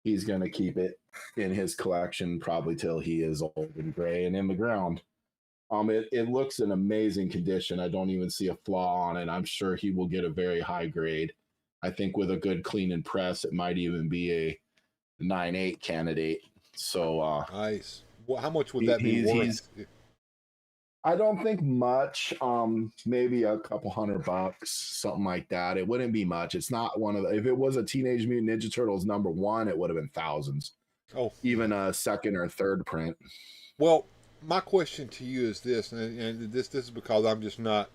he's going to keep it in his collection probably till he is old and gray and in the ground. It looks in amazing condition. I don't even see a flaw on it. I'm sure he will get a very high grade. I think with a good clean and press, it might even be a 9.8 candidate. So nice. Well, how much would that be worth? I don't think much. Maybe a couple $100, something like that. It wouldn't be much. It's not one of the. If it was a Teenage Mutant Ninja Turtles #1, it would have been thousands. Oh, even a second or third print. Well, my question to you is this, and this is because I'm just not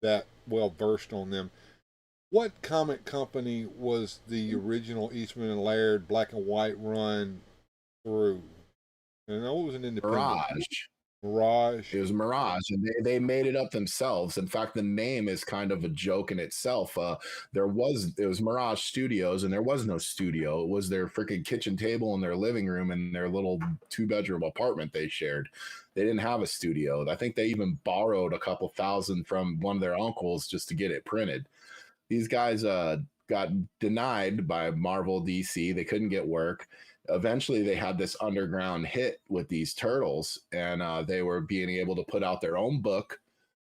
that well versed on them. What comic company was the original Eastman and Laird black and white run through? And I know it was an independent. Mirage. It was Mirage, and they made it up themselves. In fact, the name is kind of a joke in itself. It was Mirage Studios, and there was no studio. It was their freaking kitchen table in their living room in their little 2-bedroom apartment they shared. They didn't have a studio. I think they even borrowed a couple thousand from one of their uncles just to get it printed. these guys got denied by Marvel DC. They couldn't get work. Eventually they had this underground hit with these turtles, and they were being able to put out their own book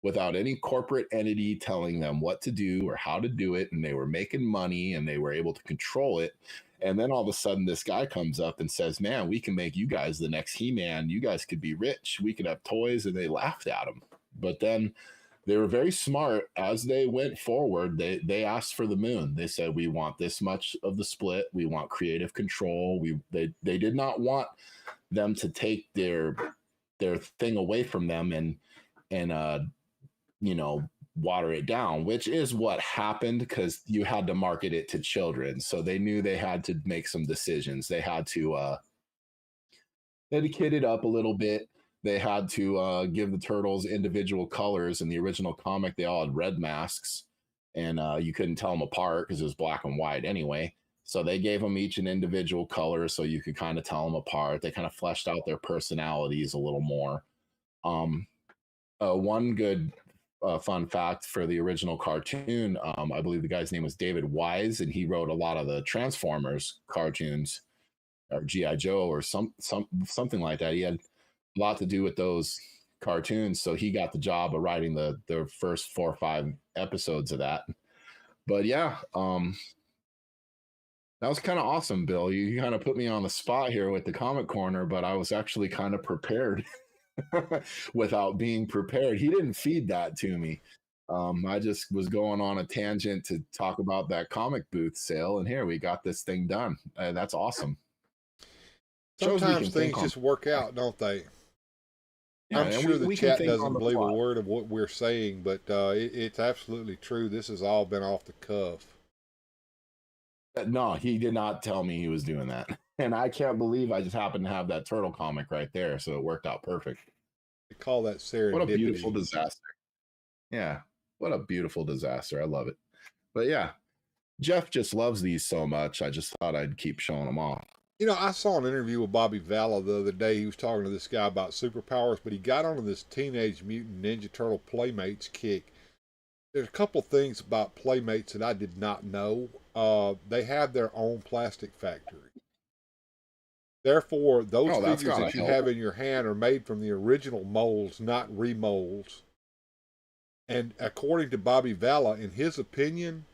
without any corporate entity telling them what to do or how to do it, and they were making money and they were able to control it. And then all of a sudden this guy comes up and says, man, we can make you guys the next He-Man. You guys could be rich, we could have toys. And they laughed at him. But then they were very smart. As they went forward, they asked for the moon. They said, we want this much of the split. We want creative control. They did not want them to take their thing away from them and water it down, which is what happened, because you had to market it to children. So they knew they had to make some decisions. They had to kid it up a little bit. They had to give the turtles individual colors. In the original comic, they all had red masks, and you couldn't tell them apart because it was black and white anyway. So they gave them each an individual color so you could kind of tell them apart. They kind of fleshed out their personalities a little more. One good fun fact for the original cartoon, I believe the guy's name was David Wise, and he wrote a lot of the Transformers cartoons, or G.I. Joe, or something like that. He had a lot to do with those cartoons, so he got the job of writing the first 4 or 5 episodes of that. But yeah, that was kind of awesome, Bill. You kind of put me on the spot here with the comic corner, but I was actually kind of prepared without being prepared. He didn't feed that to me. I just was going on a tangent to talk about that comic booth sale, and here we got this thing done. That's awesome. Sometimes things just work out, don't they? Yeah, I'm sure the chat doesn't believe a word of what we're saying, but it's absolutely true. This has all been off the cuff. No, he did not tell me he was doing that. And I can't believe I just happened to have that turtle comic right there, so it worked out perfect. They call that serendipity. What a beautiful disaster. Yeah, what a beautiful disaster. I love it. But yeah, Jeff just loves these so much, I just thought I'd keep showing them off. You know, I saw an interview with Bobby Valla the other day. He was talking to this guy about superpowers, but he got onto this Teenage Mutant Ninja Turtle Playmates kick. There's a couple things about Playmates that I did not know. They have their own plastic factory. Therefore, those figures that you have in your hand are made from the original molds, not remolds. And according to Bobby Valla, in his opinion,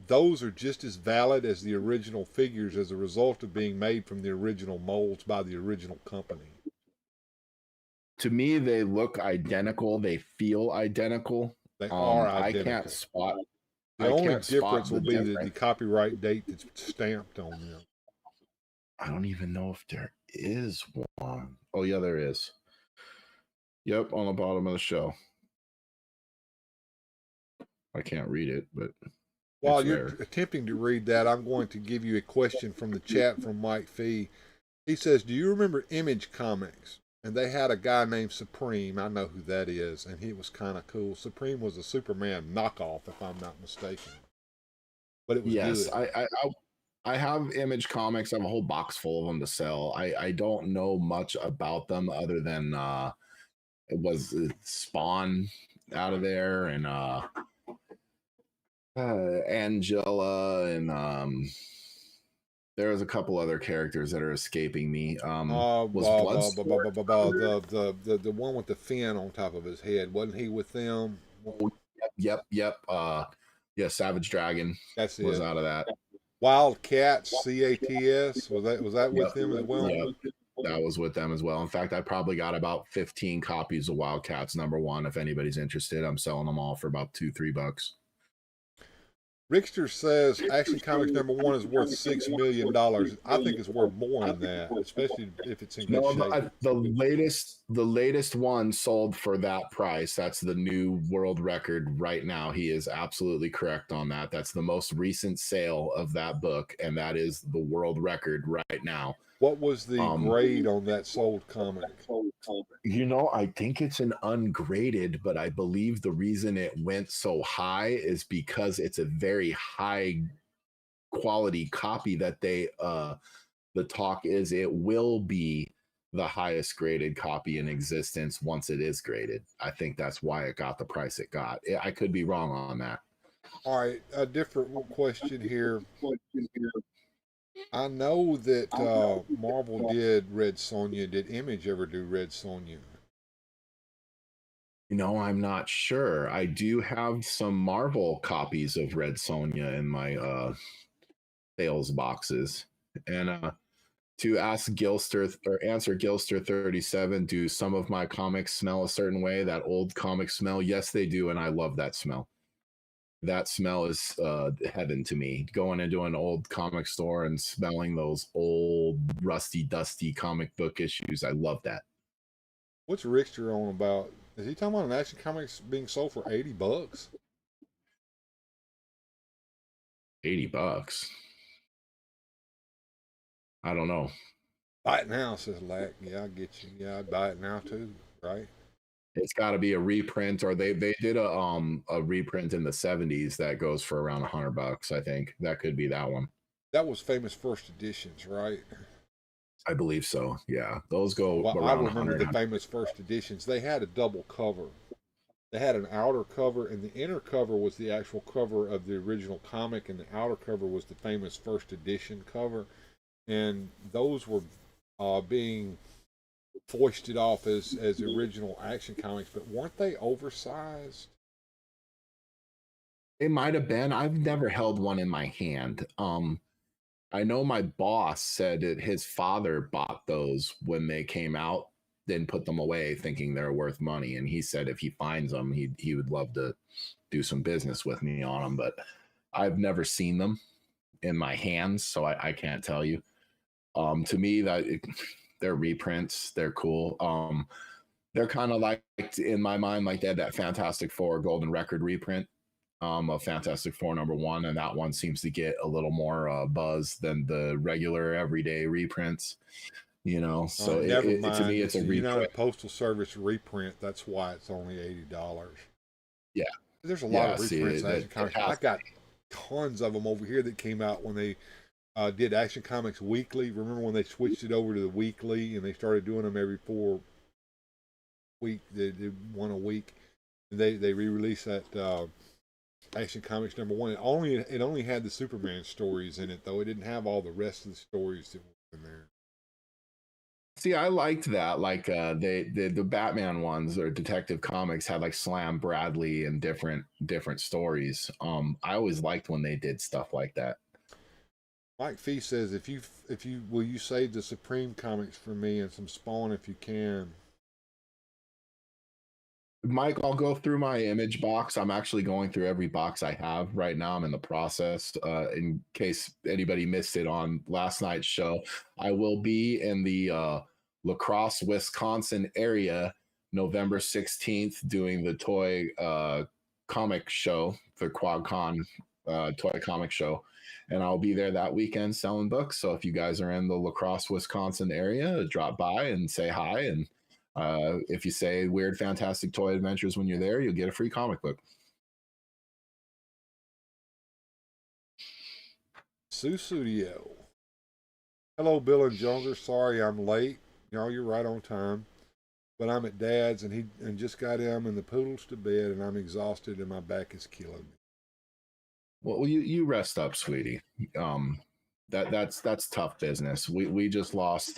those are just as valid as the original figures as a result of being made from the original molds by the original company. To me, they look identical. They feel identical. They are identical. I can't spot. The only difference will be the copyright date that's stamped on them. I don't even know if there is one. Oh, yeah, there is. Yep, on the bottom of the show. I can't read it, but... While you're attempting to read that, I'm going to give you a question from the chat from Mike Fee. He says, do you remember Image Comics? And they had a guy named Supreme. I know who that is, and he was kind of cool. Supreme was a Superman knockoff, if I'm not mistaken. But it was good. I have Image Comics. I have a whole box full of them to sell. I don't know much about them other than it was Spawn out of there, and Angela, and there was a couple other characters that are escaping me. Was the one with the fin on top of his head? Wasn't he with them? Yep. Yeah, Savage Dragon. That's it. Was out of that. Wildcats, CATS. Was that with them as well? Yep. That was with them as well. In fact, I probably got about 15 copies of Wildcats #1. If anybody's interested, I'm selling them all for about $2-3. Rickster says Action Comics #1 is worth $6 million. I think it's worth more than that, especially if it's in good shape. The latest one sold for that price. That's the new world record right now. He is absolutely correct on that. That's the most recent sale of that book, and that is the world record right now. What was the grade on that sold comic? You know, I think it's an ungraded, but I believe the reason it went so high is because it's a very high quality copy that they, the talk is it will be the highest graded copy in existence once it is graded. I think that's why it got the price it got. I could be wrong on that. All right, a different question here. I know that Marvel did Red Sonja. Did Image ever do Red Sonja? You know, I'm not sure. I do have some Marvel copies of Red Sonja in my sales boxes. And to ask Gilster or answer Gilster 37, do some of my comics smell a certain way? That old comic smell? Yes, they do, and I love that smell. That smell is heaven to me. Going into an old comic store and smelling those old, rusty, dusty comic book issues, I love that. What's Rickster on about? Is he talking about an Action Comics being sold for $80? $80. I don't know. Buy it now, says Lack. Yeah, I get you. Yeah, I'd buy it now too, right? It's got to be a reprint, or they did a reprint in the 70s that goes for around $100. I think that could be that one. That was famous first editions, right? I believe so. Yeah, those go well, around. I remember the famous first editions. They had a double cover. They had an outer cover, and the inner cover was the actual cover of the original comic, and the outer cover was the famous first edition cover. And those were being foisted off as original Action Comics, but weren't they oversized? It might have been. I've never held one in my hand. I know my boss said that his father bought those when they came out, then put them away thinking they're worth money. And he said if he finds them, he would love to do some business with me on them. But I've never seen them in my hands, so I can't tell you. To me, they're reprints. They're cool. They're kind of like, in my mind, like they had that Fantastic Four Golden Record reprint of Fantastic Four #1, and that one seems to get a little more buzz than the regular everyday reprints. You know, so never mind. To me, it's a reprint. You know, Postal Service reprint. That's why it's only $80. Yeah, there's a lot of reprints. I got tons of them over here that came out when they did Action Comics Weekly. Remember when they switched it over to the weekly and they started doing them every 4 week? They did one a week. And they re-released that Action Comics #1. It only had the Superman stories in it, though. It didn't have all the rest of the stories that were in there. See, I liked that. Like the Batman ones or Detective Comics had like Slam Bradley and different stories. I always liked when they did stuff like that. Mike Fee says, if you will you save the Supreme comics for me and some Spawn if you can. Mike, I'll go through my Image box. I'm actually going through every box I have right now. I'm in the process. In case anybody missed it on last night's show, I will be in the La Crosse, Wisconsin area November 16th doing the toy comic show, the QuadCon toy comic show. And I'll be there that weekend selling books. So if you guys are in the La Crosse, Wisconsin area, drop by and say hi. And if you say Weird Fantastic Toy Adventures when you're there, you'll get a free comic book. Susudio. Hello, Bill and Jonezer. Sorry I'm late. No, you're right on time. But I'm at Dad's and just got him and the poodles to bed, and I'm exhausted and my back is killing me. Well, you rest up, sweetie. That's tough business. We just lost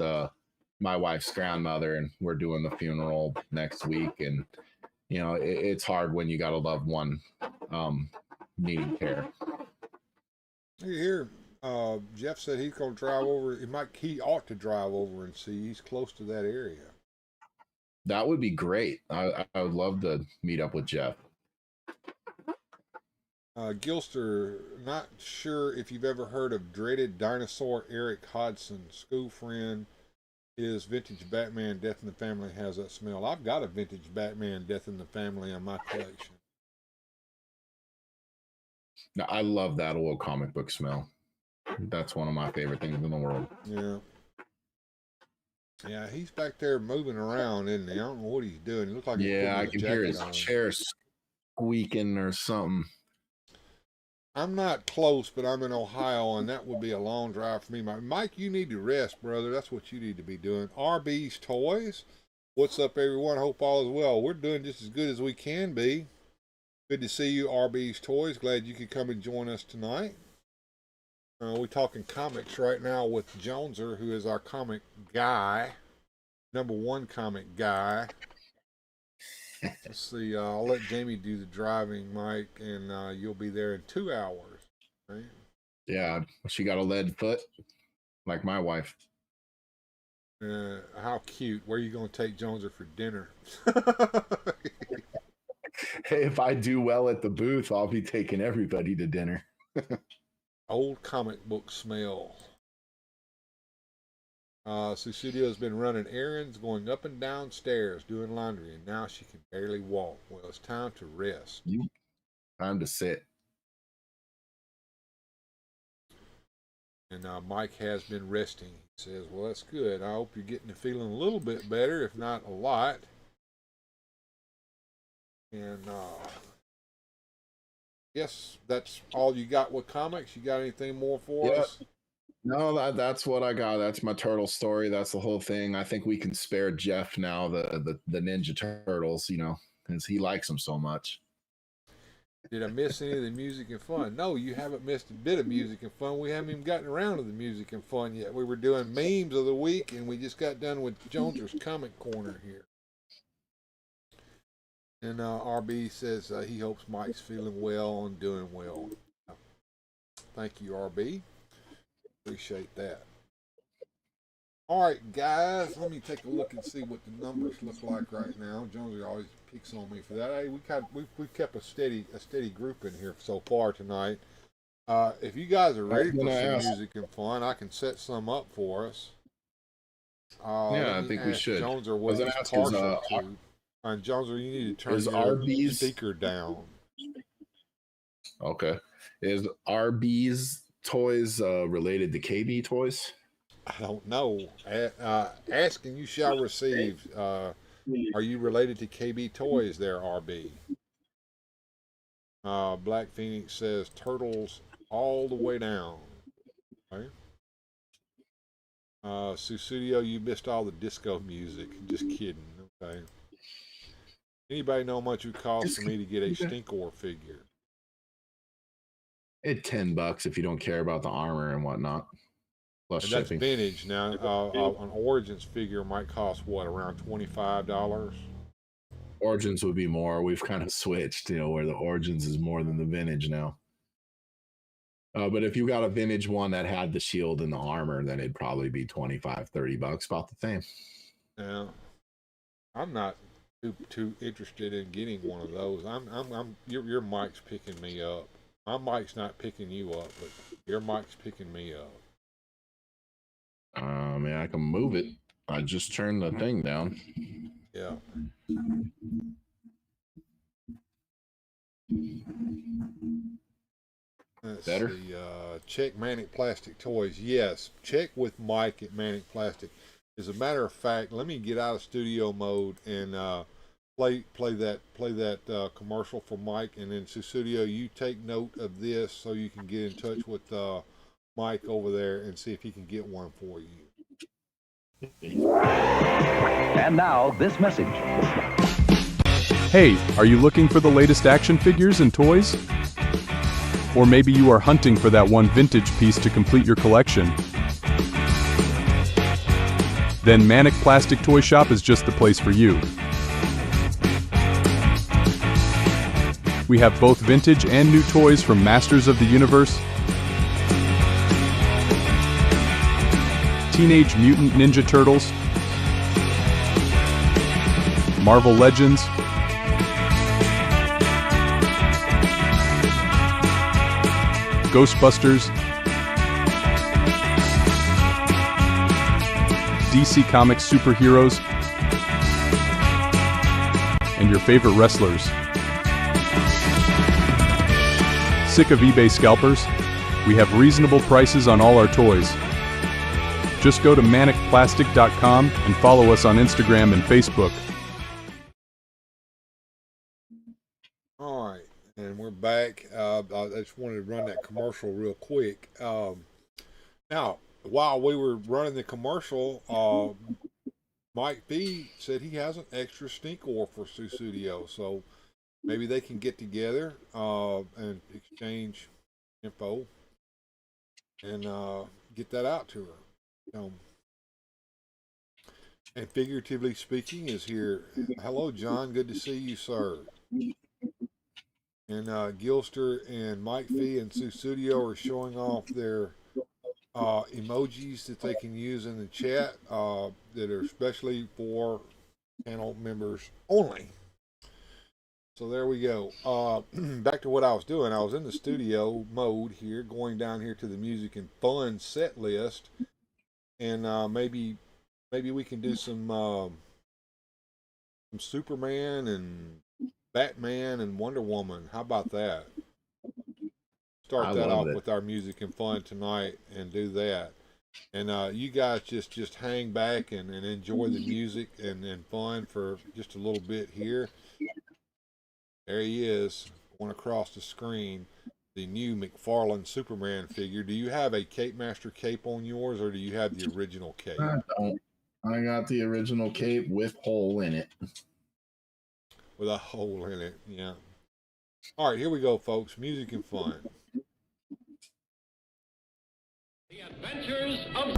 my wife's grandmother, and we're doing the funeral next week. And you know, it's hard when you got a loved one needing care. Here, Jeff said he's going to drive over. He ought to drive over and see. He's close to that area. That would be great. I would love to meet up with Jeff. Gilster, not sure if you've ever heard of dreaded dinosaur Eric Hodson, school friend. His vintage Batman Death in the Family has that smell. I've got a vintage Batman Death in the Family in my collection. Now, I love that old comic book smell. That's one of my favorite things in the world. Yeah. Yeah, he's back there moving around, isn't he? I don't know what he's doing. He looks like I can hear his chair squeaking or something. I'm not close, but I'm in Ohio, and that would be a long drive for me. Mike, you need to rest, brother. That's what you need to be doing. RB's Toys. What's up, everyone? Hope all is well. We're doing just as good as we can be. Good to see you, RB's Toys. Glad you could come and join us tonight. We're talking comics right now with Jonezer, who is our comic guy, #1 comic guy. Let's see. I'll let Jamie do the driving, Mike, and you'll be there in 2 hours. Right? Yeah, she got a lead foot, like my wife. How cute. Where are you going to take Jonezer for dinner? Hey, if I do well at the booth, I'll be taking everybody to dinner. Old comic book smell. Studio's been running errands, going up and down stairs, doing laundry, and now she can barely walk. Well, it's time to rest. Time to sit. And Mike has been resting. He says, well, that's good. I hope you're getting to feeling a little bit better, if not a lot. And yes, that's all you got with comics. You got anything more for us? No, that's what I got. That's my turtle story. That's the whole thing. I think we can spare Jeff now the Ninja Turtles, you know, because he likes them so much. Did I miss any of the music and fun? No, you haven't missed a bit of music and fun. We haven't even gotten around to the music and fun yet. We were doing memes of the week, and we just got done with Jonezer's Comic Corner here. And RB says he hopes Mike's feeling well and doing well. Thank you, RB. Appreciate that. All right, guys, let me take a look and see what the numbers look like right now. Jonezer always picks on me for that. Hey, we've kept a steady group in here so far tonight. If you guys are ready for some music and fun, I can set some up for us. Yeah, I think we should. Jonezer was partial to. And Jonezer, you need to turn your speaker down. Okay. Is RB's Toys related to KB Toys? I don't know. Asking you shall receive. Are you related to KB Toys there, RB? Black Phoenix says turtles all the way down. Okay. Susudio, you missed all the disco music. Just kidding. Okay. Anybody know how much it would cost for me to get a Stinkor figure? It's $10 if you don't care about the armor and whatnot. Plus and that's shipping. vintage. Now, an Origins figure might cost what, around $25? Origins would be more. We've kind of switched, you know, where the Origins is more than the vintage now. But if you got a vintage one that had the shield and the armor, then it'd probably be $25-$30, about the same. Yeah, I'm not too interested in getting one of those. Your mic's picking me up. My mic's not picking you up, but your mic's picking me up. I mean, I can move it. I just turned the thing down. Yeah. Better? See, check Manic Plastic Toys. Yes, check with Mike at Manic Plastic. As a matter of fact, let me get out of studio mode and play that commercial for Mike, and then Studio, you take note of this so you can get in touch with Mike over there and see if he can get one for you. And now this message. Hey, are you looking for the latest action figures and toys? Or maybe you are hunting for that one vintage piece to complete your collection. Then Manic Plastic Toy Shop is just the place for you. We have both vintage and new toys from Masters of the Universe, Teenage Mutant Ninja Turtles, Marvel Legends, Ghostbusters, DC Comics superheroes, and your favorite wrestlers. Sick of eBay scalpers? We have reasonable prices on all our toys. Just go to manicplastic.com and follow us on Instagram and Facebook. All right, and we're back. I just wanted to run that commercial real quick. Now, while we were running the commercial, Mike B said he has an extra Stinkor for Studio, so maybe they can get together and exchange info and get that out to her. And figuratively speaking is here. Hello, John. Good to see you, sir. And Gilster and Mike Fee and Sue Studio are showing off their emojis that they can use in the chat that are especially for channel members only. So there we go. Back to what I was doing. I was in the studio mode here, going down here to the music and fun set list, and maybe we can do some Superman and Batman and Wonder Woman. How about that? Start that off with our music and fun tonight and do that. And you guys just hang back and enjoy the music and fun for just a little bit here. There he is, going across the screen, the new McFarlane Superman figure. Do you have a Cape Master cape on yours, or do you have the original cape? I don't. I got the original cape with hole in it. With a hole in it, yeah. All right, here we go, folks. Music and fun. The Adventures of...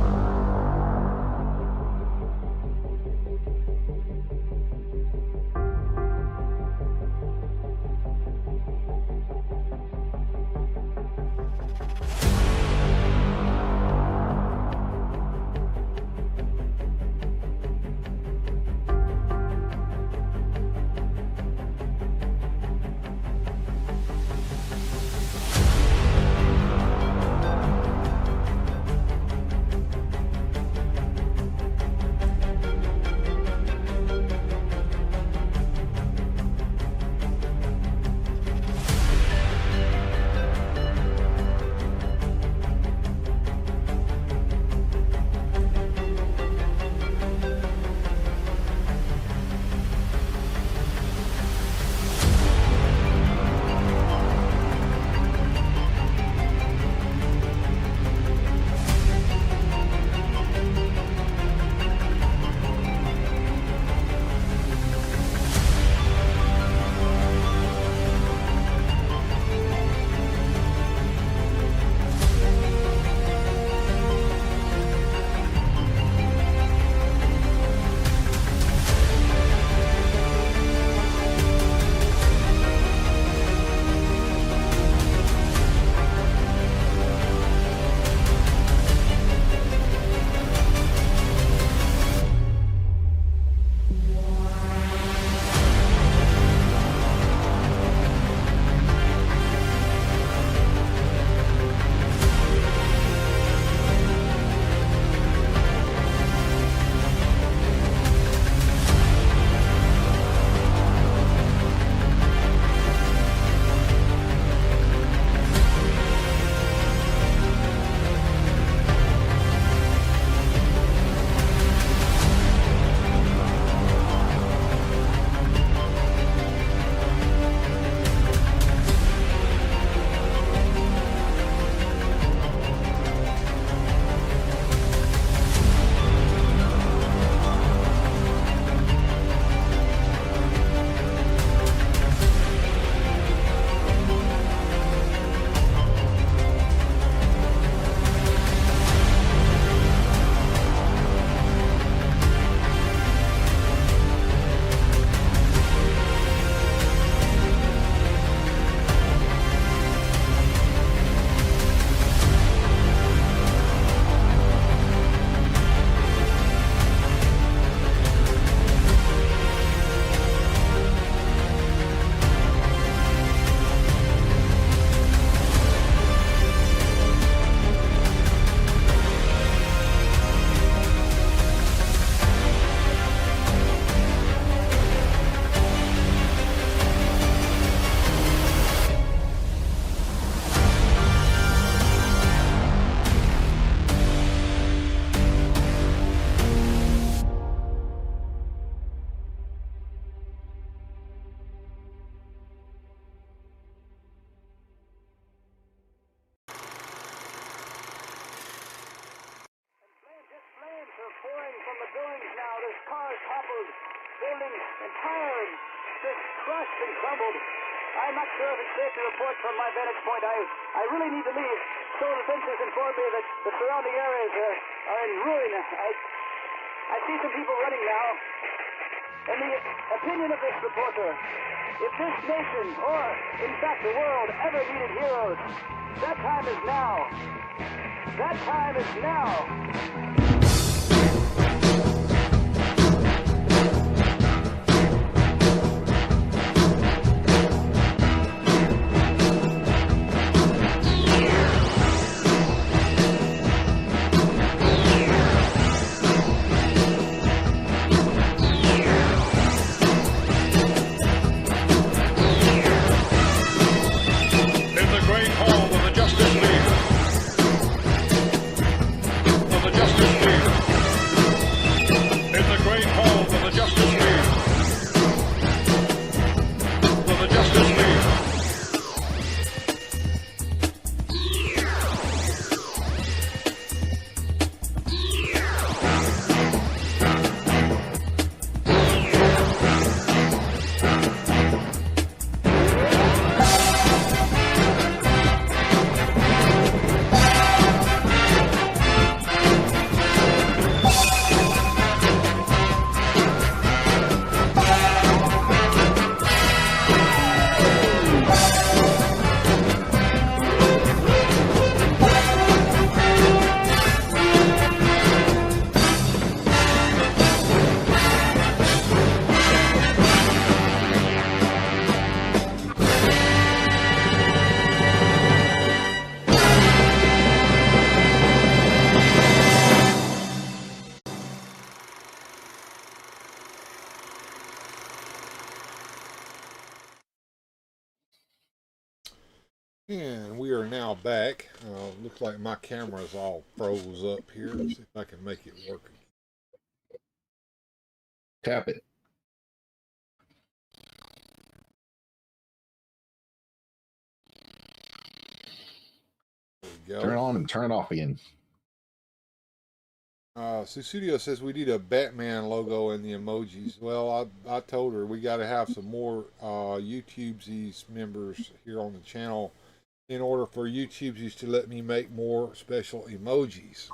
Pouring from the buildings now. There's cars toppled, buildings entire just crushed and crumbled. I'm not sure if it's safe to report from my vantage point. I really need to leave. Solar Defense informed me that the surrounding areas are in ruin. I see some people running now. In the opinion of this reporter, if this nation, or in fact the world, ever needed heroes, that time is now. That time is now. And we are now back. Looks like my camera's all froze up here. Let's see if I can make it work. Tap it. There we go. Turn it on and turn it off again. Susudio says we need a Batman logo in the emojis. Well, I told her we got to have some more YouTubesies members here on the channel in order for YouTubesies to let me make more special emojis.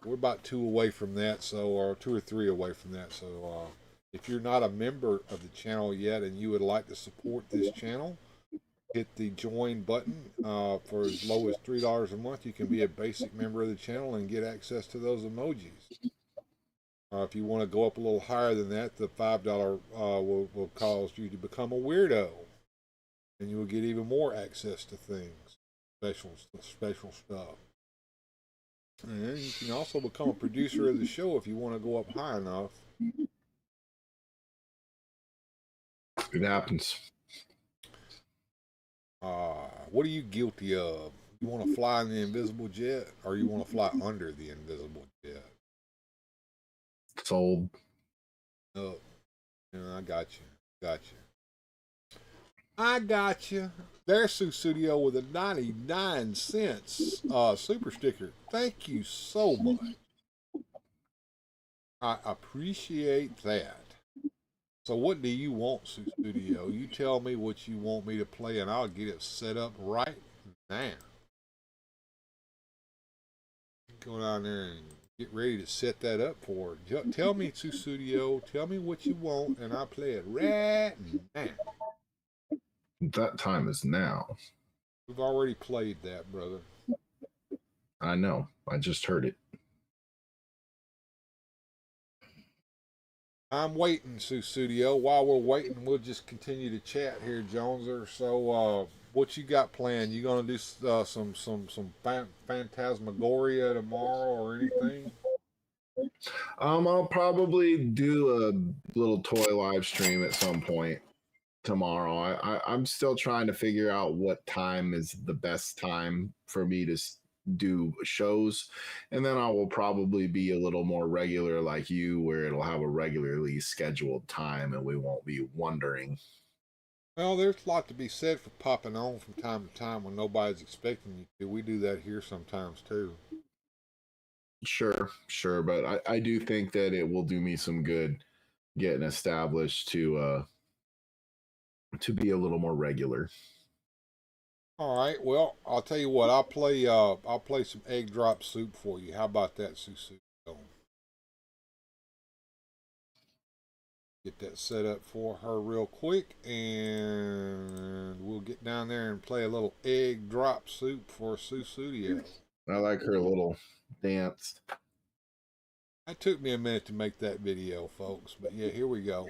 We're about 2 away from that, or 2 or 3 away from that. So if you're not a member of the channel yet and you would like to support this channel, hit the join button. For as low as $3 a month, you can be a basic member of the channel and get access to those emojis. If you want to go up a little higher than that, the $5 will cause you to become a weirdo, and you will get even more access to things, special stuff. And you can also become a producer of the show if you want to go up high enough. It happens. What are you guilty of? You want to fly in the invisible jet, or you want to fly under the invisible jet? Sold. Oh, I got you. I got you. There's Susudio with a 99 cents super sticker. Thank you so much. I appreciate that. So what do you want, Susudio? You tell me what you want me to play, and I'll get it set up right now. Go down there and get ready to set that up for her. Tell me, Susudio, tell me what you want, and I'll play it right now. That time is now. We've already played that, brother. I know. I just heard it. I'm waiting, Susudio. While we're waiting, we'll just continue to chat here, Jonezer. So, what you got planned? You gonna do some phantasmagoria tomorrow or anything? I'll probably do a little toy live stream at some point tomorrow. I'm still trying to figure out what time is the best time for me to do shows, and then I will probably be a little more regular like you, where it'll have a regularly scheduled time and we won't be wondering. Well, there's a lot to be said for popping on from time to time when nobody's expecting you to. We do that here sometimes too. Sure, but I do think that it will do me some good getting established to be a little more regular. All right. Well, I'll tell you what. I'll play some egg drop soup for you. How about that, Susu? Get that set up for her real quick, and we'll get down there and play a little egg drop soup for Susudio. I like her little dance. It took me a minute to make that video, folks, but yeah, here we go.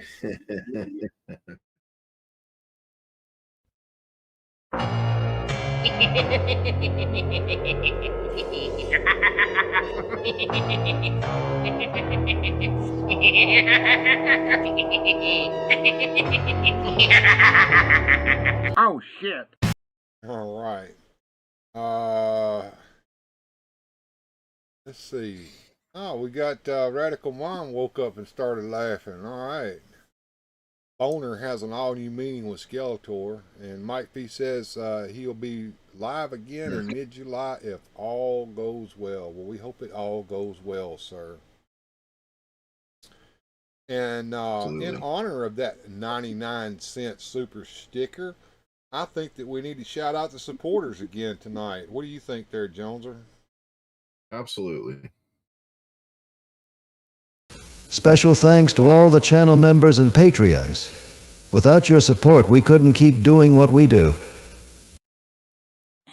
Oh shit. All right. Let's see. Oh, we got Radical Mom woke up and started laughing. All right. Boner has an all-new meeting with Skeletor, and Mike P says he'll be live again in mid-July if all goes well. Well, we hope it all goes well, sir. And in honor of that 99-cent super sticker, I think that we need to shout out the supporters again tonight. What do you think there, Jonezer? Absolutely. Special thanks to all the channel members and Patreons. Without your support, we couldn't keep doing what we do.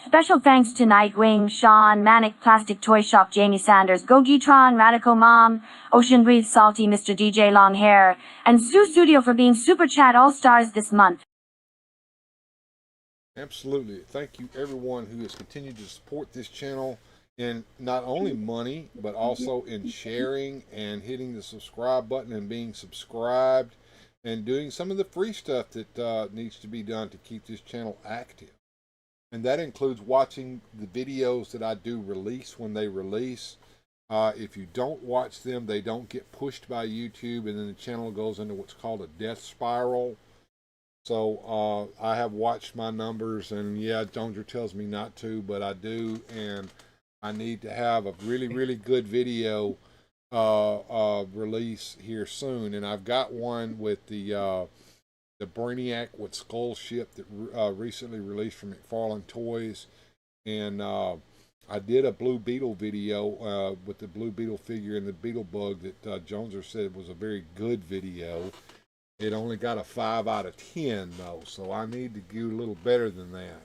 Special thanks to Nightwing, Sean, Manic Plastic Toy Shop, Jamie Sanders, Gogitron, Radical Mom, Ocean Breathe Salty, Mr. DJ Longhair, and Stu Studio for being Super Chat All-Stars this month. Absolutely. Thank you everyone who has continued to support this channel in not only money, but also in sharing and hitting the subscribe button and being subscribed and doing some of the free stuff that needs to be done to keep this channel active. And that includes watching the videos that I do release when they release. If you don't watch them, they don't get pushed by YouTube, and then the channel goes into what's called a death spiral. So I have watched my numbers, and yeah, Jonezer tells me not to, but I do, and I need to have a really, really good video release here soon. And I've got one with the Brainiac with Skull Ship that recently released from McFarlane Toys. And I did a Blue Beetle video with the Blue Beetle figure and the Beetle Bug that Jonezer said was a very good video. It only got a 5 out of 10 though, so I need to do a little better than that.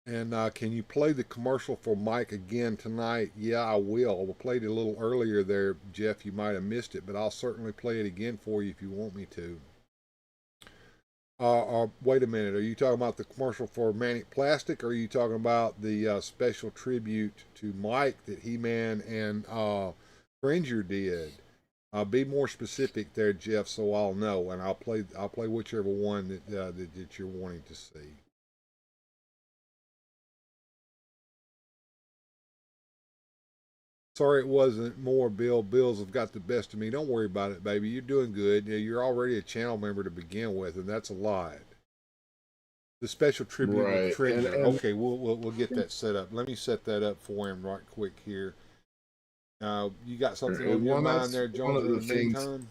And can you play the commercial for Mike again tonight? Yeah, I will. We played it a little earlier there, Jeff. You might have missed it, but I'll certainly play it again for you if you want me to. Wait a minute. Are you talking about the commercial for Manic Plastic, or are you talking about the special tribute to Mike that He-Man and Cringer did? Be more specific there, Jeff, so I'll know, and I'll play whichever one that you're wanting to see. Sorry it wasn't more, Bill. Bills have got the best of me. Don't worry about it, baby. You're doing good. You're already a channel member to begin with, and that's a lot. The special tribute with Trigger. Okay, we'll get that set up. Let me set that up for him right quick here. You got something on your mind there, Jones, in the meantime?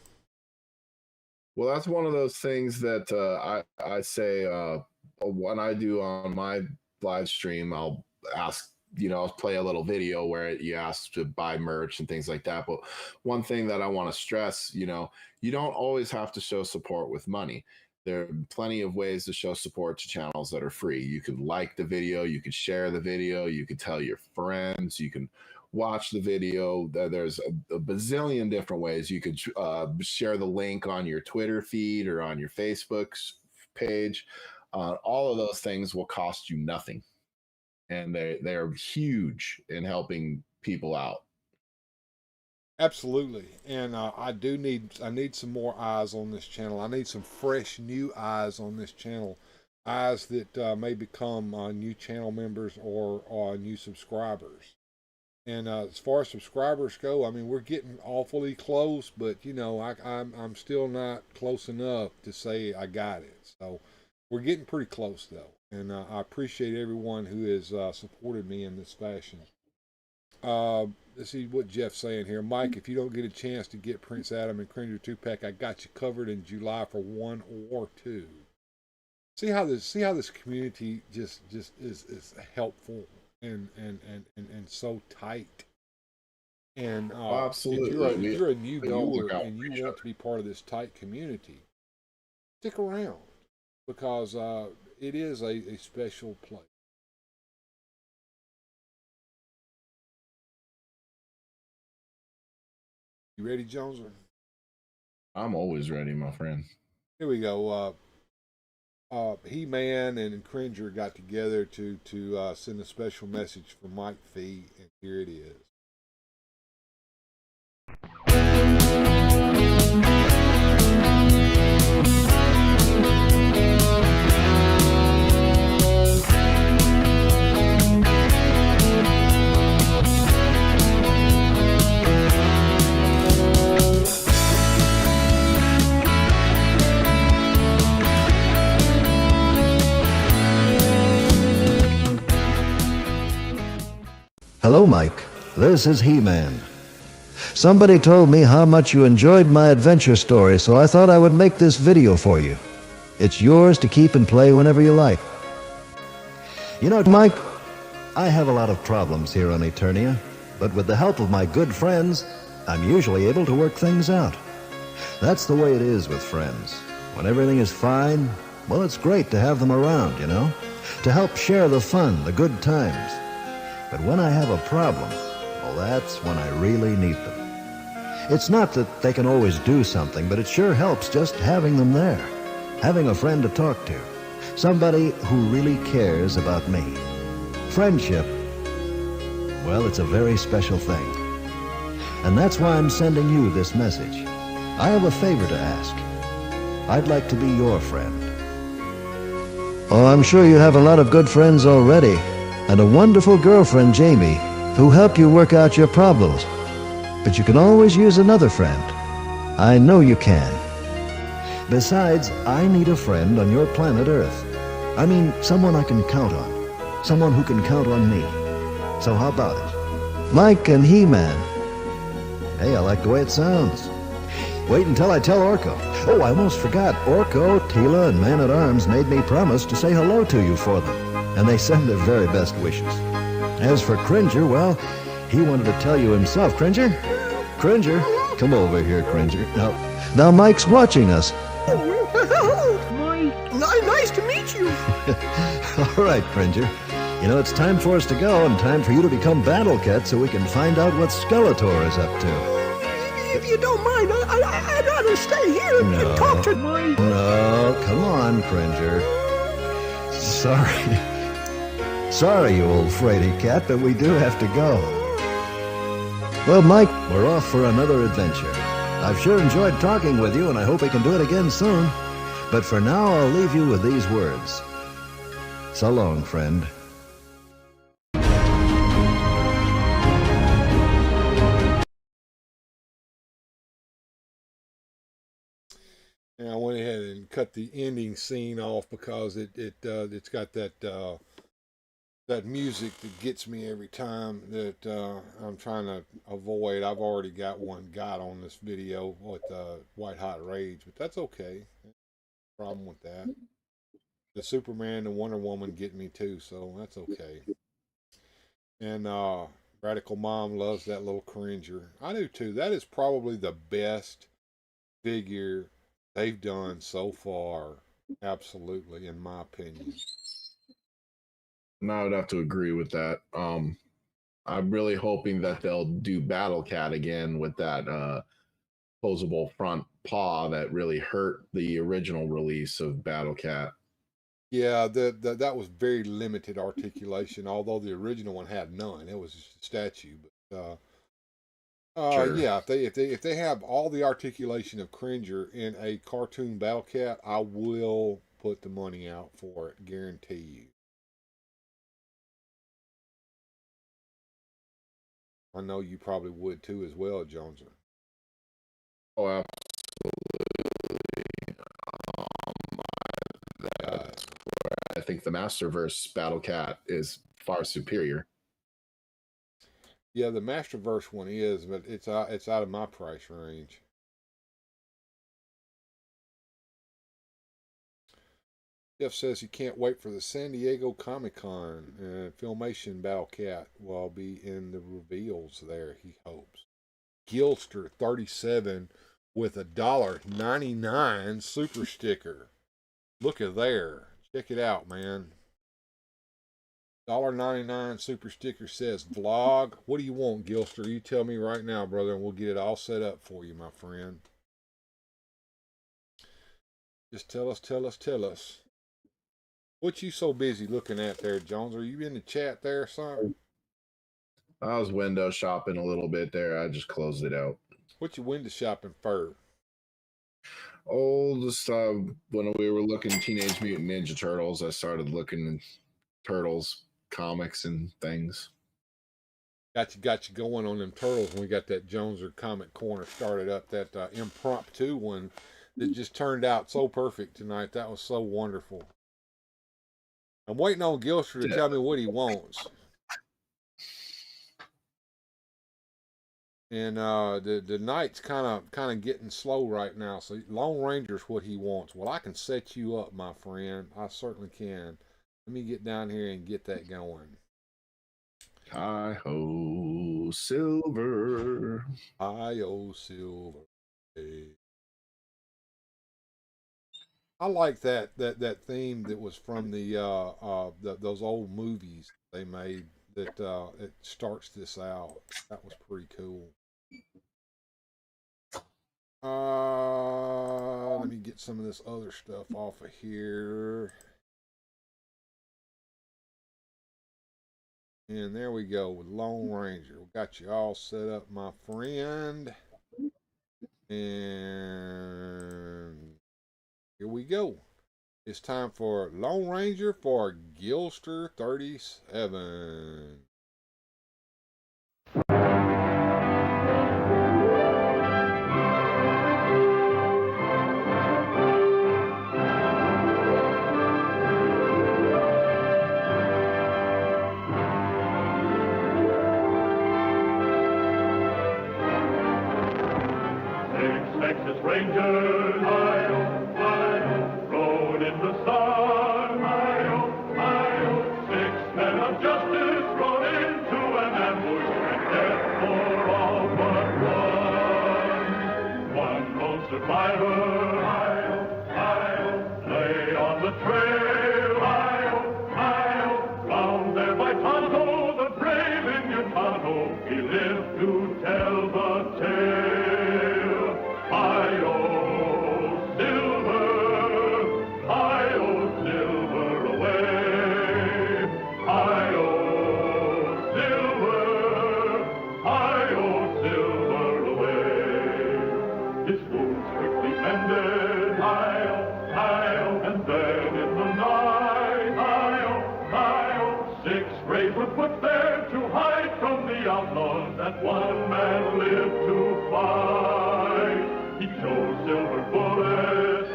Well, that's one of those things that I say when I do on my live stream, I'll ask, I'll play a little video where you ask to buy merch and things like that. But one thing that I want to stress, you don't always have to show support with money. There are plenty of ways to show support to channels that are free. You can like the video, you can share the video, you can tell your friends, you can watch the video. There's a bazillion different ways. You could share the link on your Twitter feed or on your Facebook page. All of those things will cost you nothing. And they are huge in helping people out. Absolutely, and I need some more eyes on this channel. I need some fresh new eyes on this channel, eyes that may become new channel members or new subscribers. And as far as subscribers go, I mean, we're getting awfully close, but I'm still not close enough to say I got it. So we're getting pretty close though. And I appreciate everyone who has supported me in this fashion. Let's see what Jeff's saying here. Mike, if you don't get a chance to get Prince Adam and Cringer 2-pack, I got you covered in July for 1 or 2. See how this community just is helpful and so tight. And absolutely, if you're a new viewer and you want to be part of this tight community, stick around because it is a special place. You ready, Jonezer? I'm always ready, my friend. Here we go. He-Man and Cringer got together to send a special message for Mike Fee, and here it is. Hello, Mike. This is He-Man. Somebody told me how much you enjoyed my adventure story, so I thought I would make this video for you. It's yours to keep and play whenever you like. You know, Mike, I have a lot of problems here on Eternia, but with the help of my good friends, I'm usually able to work things out. That's the way it is with friends. When everything is fine, well, it's great to have them around, you know, to help share the fun, the good times. But when I have a problem, well, that's when I really need them. It's not that they can always do something, but it sure helps just having them there. Having a friend to talk to. Somebody who really cares about me. Friendship, well, it's a very special thing. And that's why I'm sending you this message. I have a favor to ask. I'd like to be your friend. Oh, I'm sure you have a lot of good friends already. And a wonderful girlfriend, Jamie, who helped you work out your problems. But you can always use another friend. I know you can. Besides, I need a friend on your planet Earth. I mean, someone I can count on. Someone who can count on me. So how about it? Mike and He-Man. Hey, I like the way it sounds. Wait until I tell Orko. Oh, I almost forgot. Orko, Tila, and Man-at-Arms made me promise to say hello to you for them. And they send their very best wishes. As for Cringer, well, he wanted to tell you himself. Cringer? Cringer? Come over here, Cringer. Now Mike's watching us. Mike, nice to meet you. All right, Cringer. You know, it's time for us to go and time for you to become Battle Cat so we can find out what Skeletor is up to. If you don't mind, I'd rather stay here and talk to Mike. No, come on, Cringer. Sorry, you old fraidy cat, but we do have to go. Well, Mike, we're off for another adventure. I've sure enjoyed talking with you, and I hope we can do it again soon. But for now, I'll leave you with these words. So long, friend. And I went ahead and cut the ending scene off because it's got that music that gets me every time that I'm trying to avoid. I've already got one on this video with White Hot Rage, but that's okay. No problem with that. The Superman and Wonder Woman get me too, so that's okay. And Radical Mom loves that little Cringer. I do too. That is probably the best figure they've done so far, absolutely, in my opinion. And I would have to agree with that. I'm really hoping that they'll do Battle Cat again with that posable front paw that really hurt the original release of Battle Cat. Yeah, that was very limited articulation, although the original one had none. It was just a statue, but Sure. yeah, if they have all the articulation of Cringer in a cartoon Battle Cat, I will put the money out for it, guarantee you. I know you probably would too as well, Jonezer. Oh, absolutely. That's where I think the Masterverse Battle Cat is far superior. Yeah, the Masterverse one is, but it's out of my price range. Jeff says he can't wait for the San Diego Comic-Con. Filmation Battle Cat will be in the reveals there, he hopes. Gilster 37 with a $1.99 super sticker. Look at there. Check it out, man. $1.99 super sticker says vlog. What do you want, Gilster? You tell me right now, brother, and we'll get it all set up for you, my friend. Just tell us. What you so busy looking at there, Jones? Are you in the chat there or something? I was window shopping a little bit there. I just closed it out. What you window shopping for? Oh, just when we were looking Teenage Mutant Ninja Turtles, I started looking at Turtles comics and things. Got you going on them Turtles when we got that Jonezer Comic Corner started up, that impromptu one that just turned out so perfect tonight. That was so wonderful. I'm waiting on Gilster to tell me what he wants. And the night's kind of getting slow right now. So Lone Ranger's what he wants. Well, I can set you up, my friend. I certainly can. Let me get down here and get that going. Hi-ho, Silver. Hi-ho, Silver. Hey. I like that theme that was from those old movies they made that it starts this out. That was pretty cool. Let me get some of this other stuff off of here. And there we go with Lone Ranger. We got you all set up, my friend. And here we go. It's time for Lone Ranger for Gilster 37. Texas Rangers, hi-yo, rode in the sun, hi-yo, 6 men of justice rode into an ambush and death for all but one. One lone survivor, hi-yo, lay on the trail, hi-yo, found there by Tonto, the brave Indian Tonto. He lived to tell the tale. That one man lived to fight. He chose silver bullets,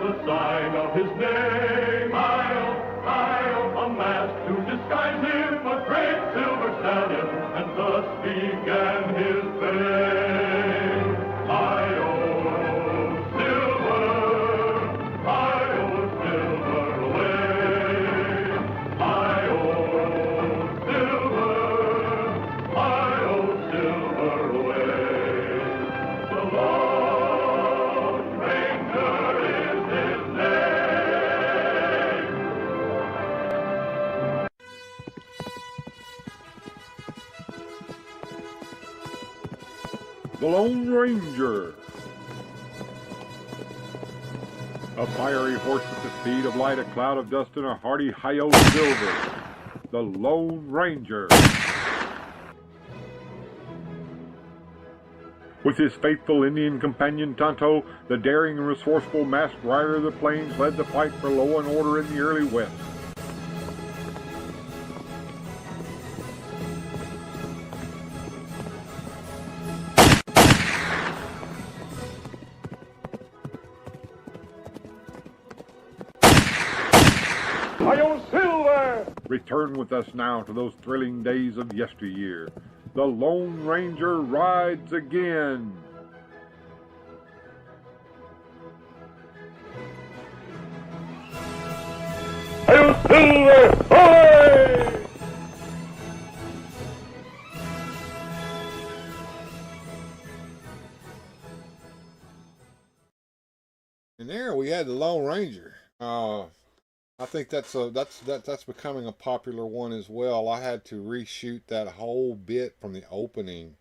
the sign of his name, a mask to disguise him, a great silver stallion, and thus began his fame. Silver away. The Lone Ranger. A fiery horse with the speed of light, a cloud of dust, and a hearty hi-yo silver. The Lone Ranger. With his faithful Indian companion Tonto, the daring and resourceful masked rider of the plains led the fight for law and order in the early West. Return with us now to those thrilling days of yesteryear. The Lone Ranger rides again. And there we had the Lone Ranger. I think that's becoming a popular one as well. I had to reshoot that whole bit from the opening.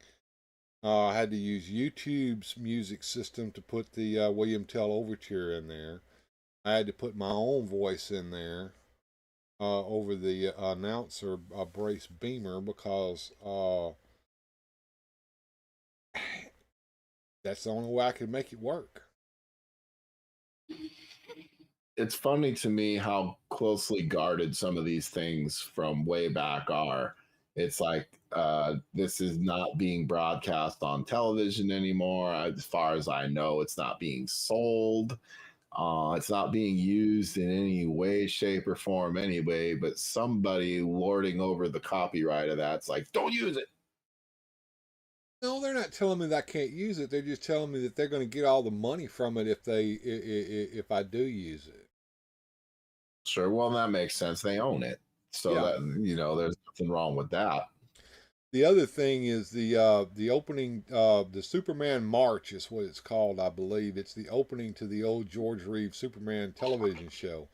I had to use YouTube's music system to put the William Tell Overture in there. I had to put my own voice in there over the announcer Brace Beamer because that's the only way I could make it work. It's funny to me how closely guarded some of these things from way back are. It's like this is not being broadcast on television anymore. As far as I know, it's not being sold. It's not being used in any way, shape, or form anyway, but somebody lording over the copyright of that's like, don't use it. No, they're not telling me that I can't use it. They're just telling me that they're going to get all the money from it if I do use it. Sure, well, that makes sense. They own it. So Yeah. that, you know, there's nothing wrong with that. The other thing is the opening, the Superman March is what it's called, I believe. It's the opening to the old George Reeves Superman television show.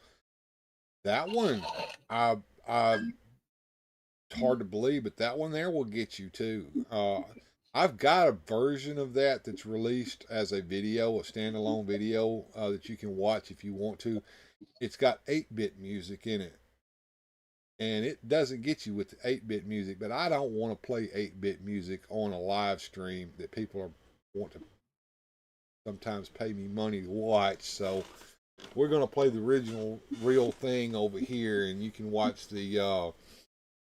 That one, it's hard to believe, but that one there will get you too. I've got a version of that that's released as a video, a standalone video that you can watch if you want to. It's got 8-bit music in it. And it doesn't get you with the 8-bit music, but I don't want to play 8-bit music on a live stream that people want to sometimes pay me money to watch. So we're going to play the original real thing over here, and you can watch the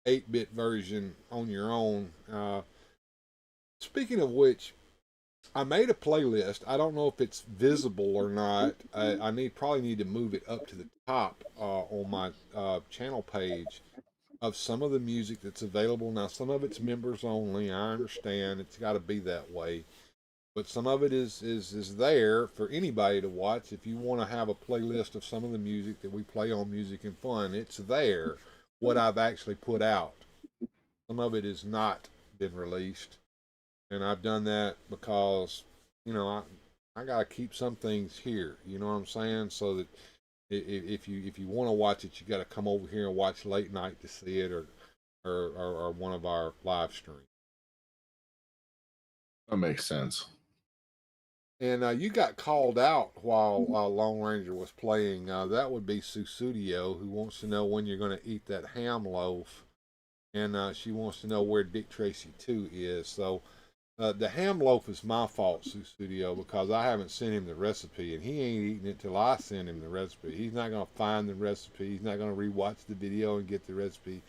8-bit version on your own. Speaking of which, I made a playlist. I don't know if it's visible or not. I probably need to move it up to the top on my channel page of some of the music that's available. Now, some of it's members only. I understand it's got to be that way, but some of it is there for anybody to watch. If you want to have a playlist of some of the music that we play on Music and Fun, it's there. What I've actually put out. Some of it has not been released. And I've done that because, you know, I got to keep some things here. You know what I'm saying? So that if you want to watch it, you got to come over here and watch late night to see it, or one of our live streams. That makes sense. And you got called out while Lone Ranger was playing. That would be Susudio, who wants to know when you're going to eat that ham loaf, and she wants to know where Dick Tracy 2 is. So. The ham loaf is my fault, Studio, because I haven't sent him the recipe, and he ain't eating it till I send him the recipe. He's not going to find the recipe. He's not going to rewatch the video and get the recipe.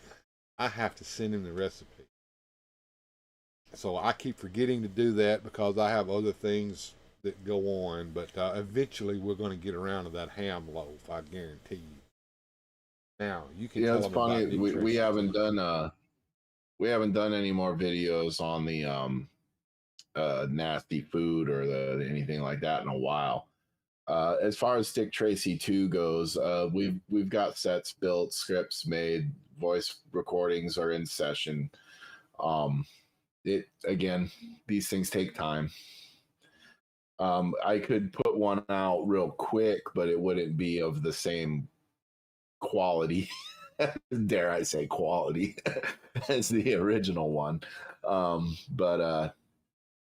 I have to send him the recipe. So I keep forgetting to do that because I have other things that go on, but eventually we're going to get around to that ham loaf, I guarantee you. Now, you can tell it's them funny. about We haven't done any more videos on the nasty food or anything like that in a while. As far as Dick Tracy 2 goes, we've got sets built, scripts made, voice recordings are in session. Again, these things take time. I could put one out real quick, but it wouldn't be of the same quality, dare I say quality, as the original one. But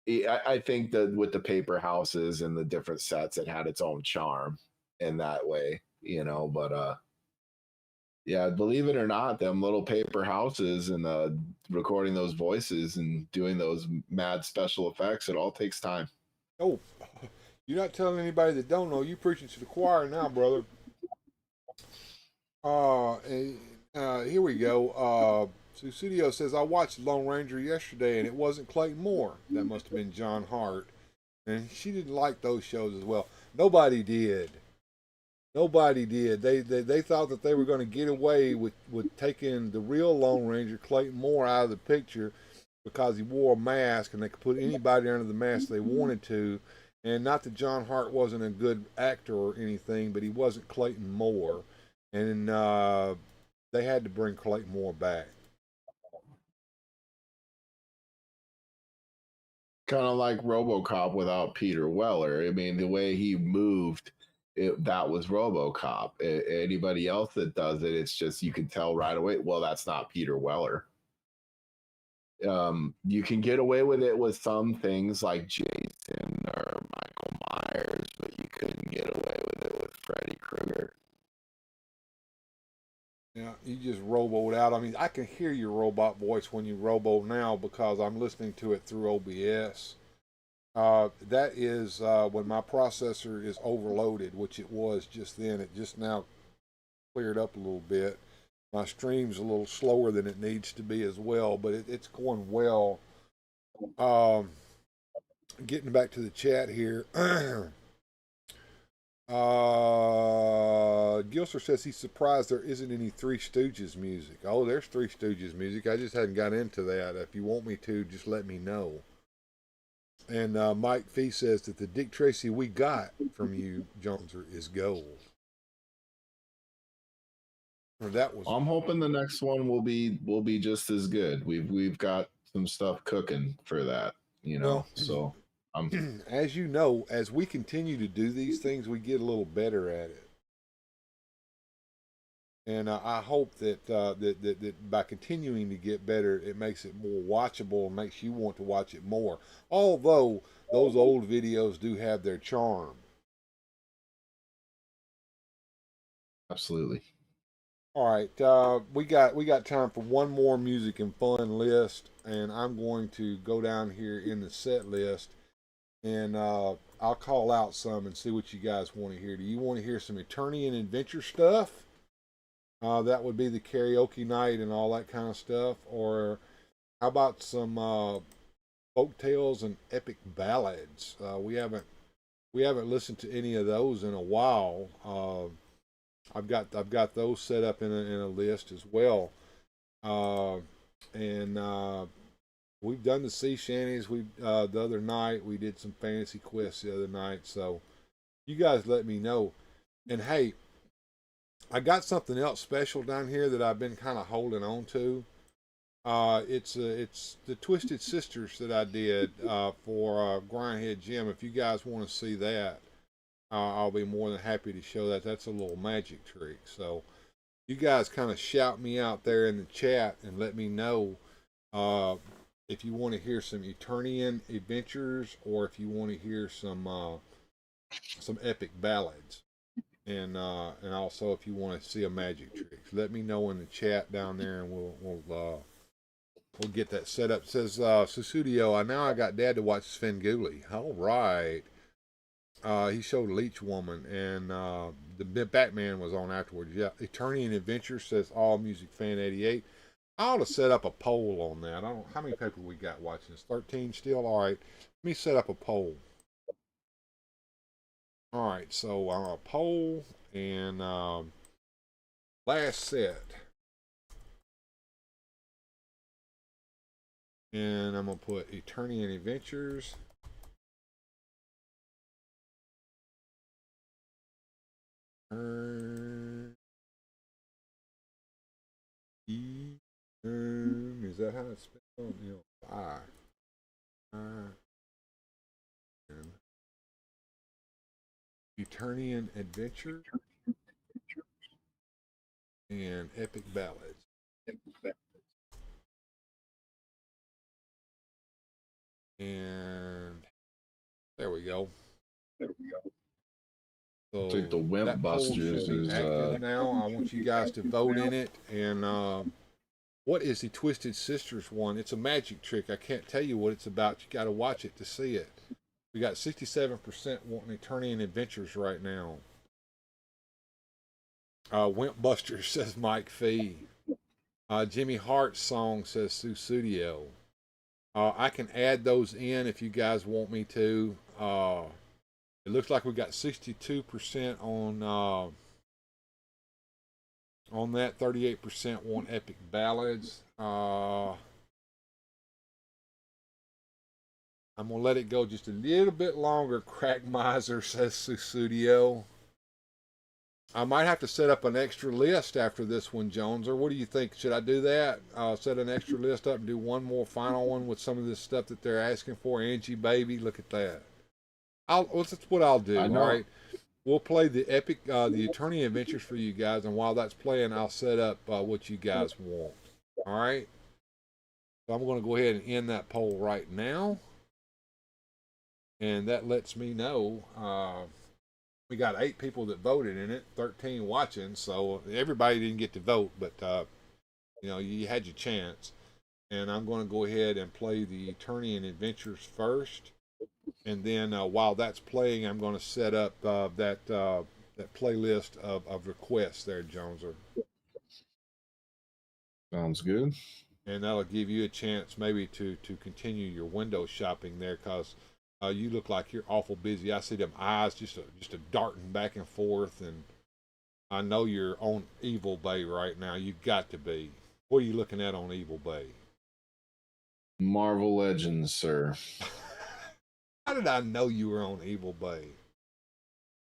I think that with the paper houses and the different sets, it had its own charm in that way, you know. But yeah, believe it or not, them little paper houses and recording those voices and doing those mad special effects, it all takes time. Oh, you're not telling anybody that don't know. You preaching to the choir now, brother. Here we go. Susudio says, I watched Lone Ranger yesterday and it wasn't Clayton Moore. That must have been John Hart. And she didn't like those shows as well. Nobody did. Nobody did. They thought that they were going to get away with taking the real Lone Ranger, Clayton Moore, out of the picture because he wore a mask and they could put anybody under the mask they wanted to. And not that John Hart wasn't a good actor or anything, but he wasn't Clayton Moore. And they had to bring Clayton Moore back. Kind of like RoboCop without Peter Weller. I mean, the way he moved, that was RoboCop. Anybody else that does it, it's just you can tell right away. Well, that's not Peter Weller. You can get away with it with some things like Jason or Michael Myers, but you couldn't get away with it with Freddy Krueger. Yeah, you just roboed out. I mean, I can hear your robot voice when you robo now because I'm listening to it through OBS. That is when my processor is overloaded, which it was just then. It just now cleared up a little bit. My stream's a little slower than it needs to be as well, but it's going well. Getting back to the chat here. Gilser says he's surprised there isn't any Three Stooges music. Oh, there's Three Stooges music. I just hadn't got into that. If you want me to, just let me know. And Mike Fee says that the Dick Tracy we got from you, Jonezer, is gold. That was. I'm hoping the next one will be just as good. We've got some stuff cooking for that, you know. Well, so as you know, as we continue to do these things, we get a little better at it. And I hope that, that by continuing to get better, it makes it more watchable and makes you want to watch it more. Although those old videos do have their charm. Absolutely. All right, we got time for one more music and fun list, and I'm going to go down here in the set list, and I'll call out some and see what you guys want to hear. Do you want to hear some Eternian Adventure stuff? That would be the karaoke night and all that kind of stuff. Or how about some folk tales and epic ballads? We haven't listened to any of those in a while. I've got those set up in a list as well. And we've done the sea shanties. The other night we did some fantasy quests the other night. So you guys let me know. And hey, I got something else special down here that I've been kind of holding on to. It's the Twisted Sisters that I did for Grindhead Jim. If you guys want to see that, I'll be more than happy to show that. That's a little magic trick. So you guys kind of shout me out there in the chat and let me know if you want to hear some Eternian adventures or if you want to hear some epic ballads. And also if you want to see a magic trick, let me know in the chat down there, and we'll get that set up. It says Susudio, now I got Dad to watch Svengoolie. All right. He showed Leech Woman, and the Batman was on afterwards. Yeah, Eternian Adventure says All Music Fan 88. I ought to set up a poll on that. I don't. How many people we got watching this? 13 still. All right. Let me set up a poll. All right, so a poll and last set, and I'm gonna put Eternian Adventures. Is that how it's spelled? You know, Eternian Adventure and Epic Ballads. And there we go. So I think the Wimp Busters is active now. I want you guys to vote in it. And what is the Twisted Sisters one? It's a magic trick. I can't tell you what it's about. You got to watch it to see it. We got 67% wanting Eternian Adventures right now. Wimp Busters says Mike Fee. Jimmy Hart's song says Sue Studio. I can add those in if you guys want me to. It looks like we got 62% on that. 38% want epic ballads. I'm gonna let it go just a little bit longer. Crack Miser, says Susudio. I might have to set up an extra list after this one, Jones. Or what do you think? Should I do that? Set an extra list up and do one more final one with some of this stuff that they're asking for. Angie Baby, look at that. That's what I'll do. All right, we'll play the epic, the Attorney Adventures for you guys, and while that's playing, I'll set up what you guys want. All right. So I'm going to go ahead and end that poll right now, and that lets me know we got 8 people that voted in it, 13 watching. So everybody didn't get to vote, but you know, you had your chance. And I'm going to go ahead and play the Attorney and Adventures first. And then while that's playing, I'm going to set up that playlist of requests there, Joneser. Sounds good. And that'll give you a chance maybe to continue your window shopping there, because you look like you're awful busy. I see them eyes just a darting back and forth, and I know you're on Evil Bay right now. You've got to be. What are you looking at on Evil Bay? Marvel Legends, sir. How did I know you were on Evil Bay?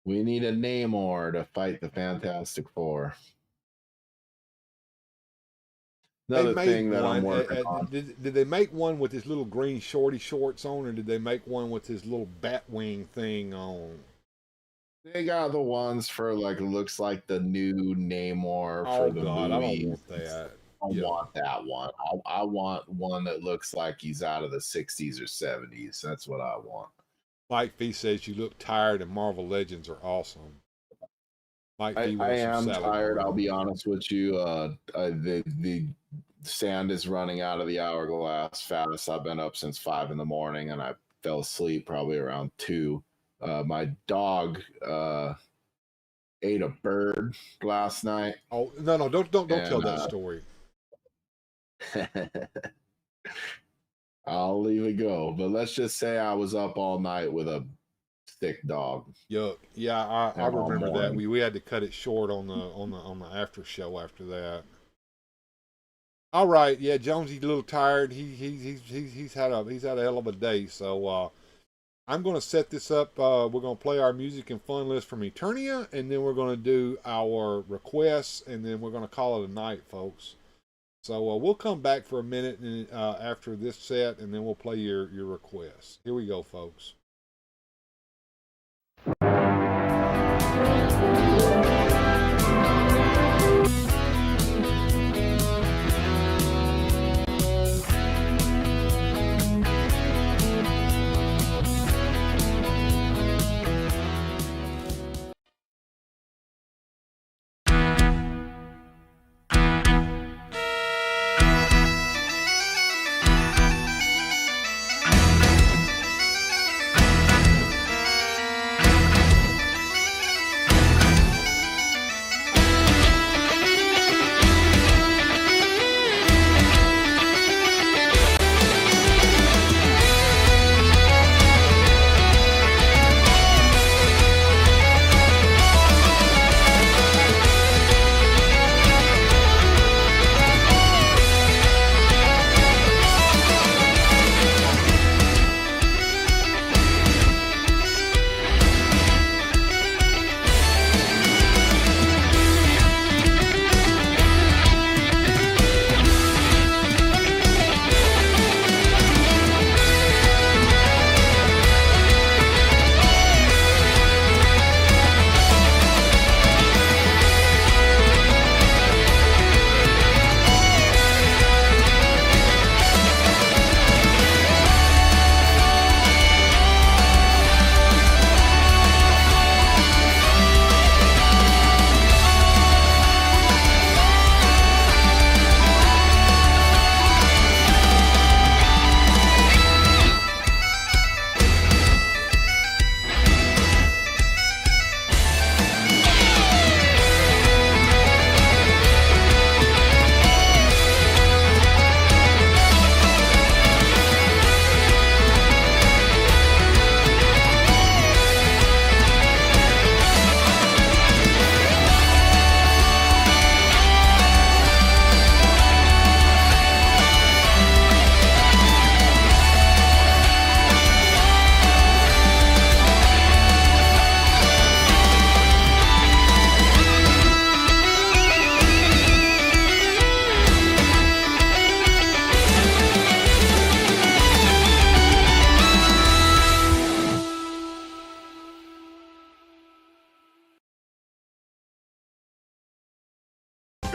We need a Namor to fight the Fantastic Four. Another thing that I'm working on. Did they make one with his little green shorty shorts on, or did they make one with his little bat wing thing on? They got the ones for, like, looks like the new Namor for the God, movies. I don't want that. I want that one. I want one that looks like he's out of the 60s or 70s. That's what I want. Mike V says you look tired, and Marvel Legends are awesome. Mike V I am tired. I'll be honest with you. The sand is running out of the hourglass fast. I've been up since 5 in the morning, and I fell asleep probably around 2. My dog ate a bird last night. Oh no! Don't tell that story. I'll leave it go, but let's just say I was up all night with a sick dog. Yuck. Yeah, I remember that. We had to cut it short on the after show after that. All right, yeah, Jonesy's a little tired. He's had a hell of a day. So I'm going to set this up. We're going to play our music and fun list from Eternia, and then we're going to do our requests, and then we're going to call it a night, folks. So we'll come back for a minute and, after this set, and then we'll play your requests. Here we go, folks.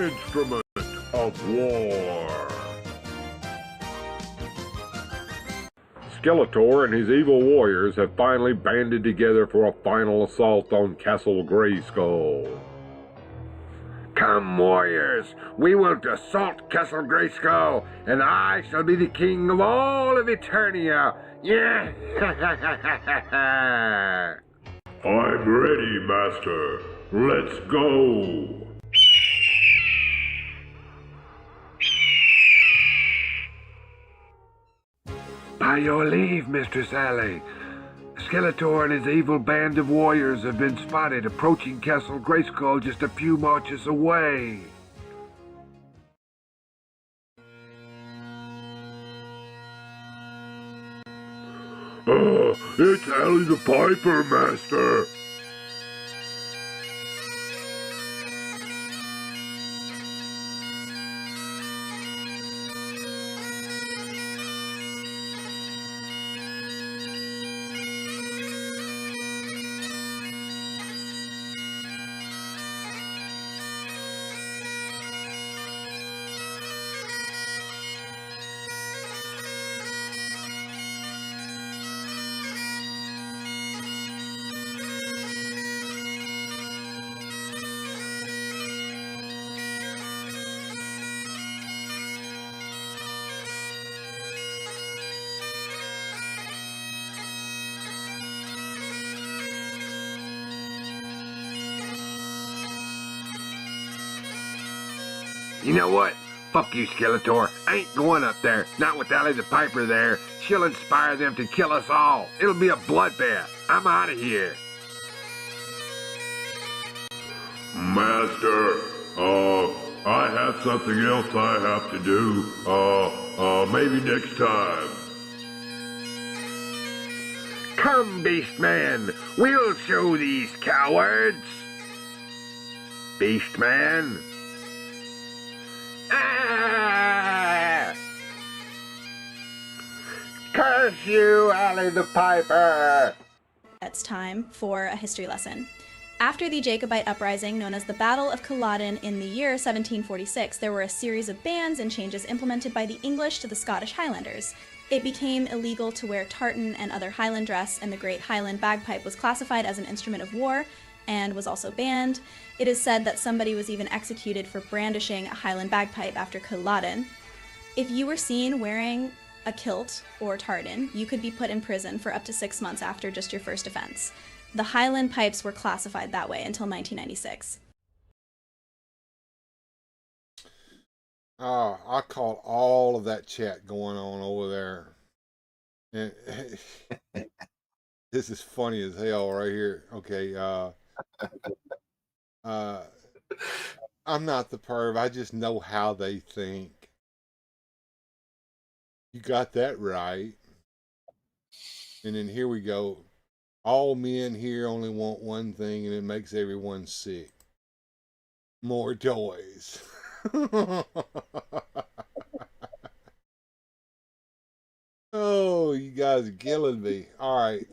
instrument of war. Skeletor and his evil warriors have finally banded together for a final assault on Castle Grayskull. Come, warriors, we will assault Castle Grayskull, and I shall be the king of all of Eternia. Yeah! I'm ready, Master. Let's go. By your leave, Mistress Alley. Skeletor and his evil band of warriors have been spotted approaching Castle Grayskull just a few marches away. It's Alley the Piper, Master. You know what? Fuck you, Skeletor. I ain't going up there. Not with Alley the Piper there. She'll inspire them to kill us all. It'll be a bloodbath. I'm out of here. Master, I have something else I have to do. Maybe next time. Come, Beastman. We'll show these cowards. Beastman. Ah! Curse you, Alley the Piper! It's time for a history lesson. After the Jacobite uprising known as the Battle of Culloden in the year 1746, there were a series of bans and changes implemented by the English to the Scottish Highlanders. It became illegal to wear tartan and other Highland dress, and the Great Highland Bagpipe was classified as an instrument of war and was also banned. It is said that somebody was even executed for brandishing a Highland bagpipe after Culloden. If you were seen wearing a kilt or tartan, you could be put in prison for up to 6 months after just your first offense. The Highland pipes were classified that way until 1996. I caught all of that chat going on over there. And this is funny as hell right here. Okay, I'm not the perv. I just know how they think. You got that right. And then here we go. All men here only want one thing, and it makes everyone sick. More toys. Oh, you guys are killing me. All right,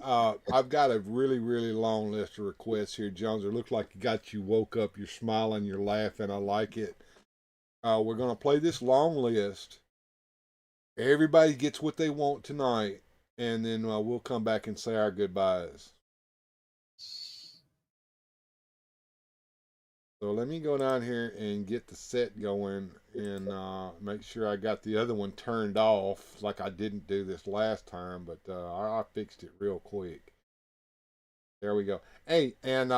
I've got a really, really long list of requests here, Jonezer. Looks like you woke up, you're smiling, you're laughing. I like it. We're going to play this long list. Everybody gets what they want tonight, and then we'll come back and say our goodbyes. So let me go down here and get the set going and make sure I got the other one turned off like I didn't do this last time, but I fixed it real quick. There we go. Hey, and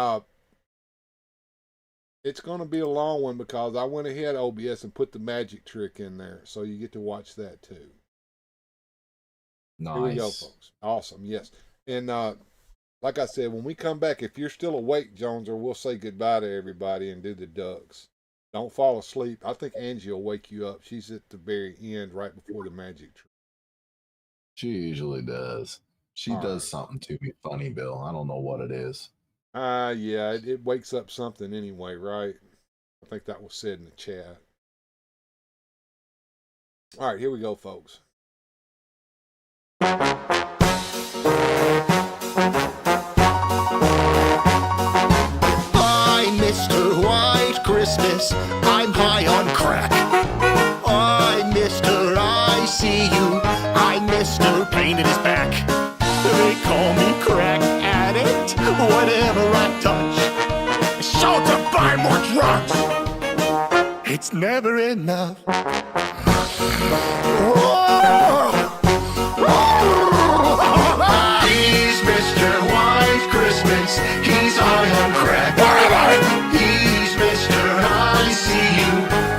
it's going to be a long one because I went ahead OBS and put the magic trick in there, so you get to watch that too. Nice. Here we go, folks. Awesome, yes. And like I said, when we come back, if you're still awake, Jonezer, we'll say goodbye to everybody and do the ducks. Don't fall asleep. I think Angie will wake you up. She's at the very end, right before the magic trick. She usually does. She does something to me funny, Bill. I don't know what it is. Yeah, it wakes up something anyway, right? I think that was said in the chat. All right, here we go, folks. I'm Mr. White Christmas. I'm high addict. Whatever I touch, sure to buy more drugs. It's never enough. He's Mr. White Christmas. He's high on crack. He's Mr. I see you.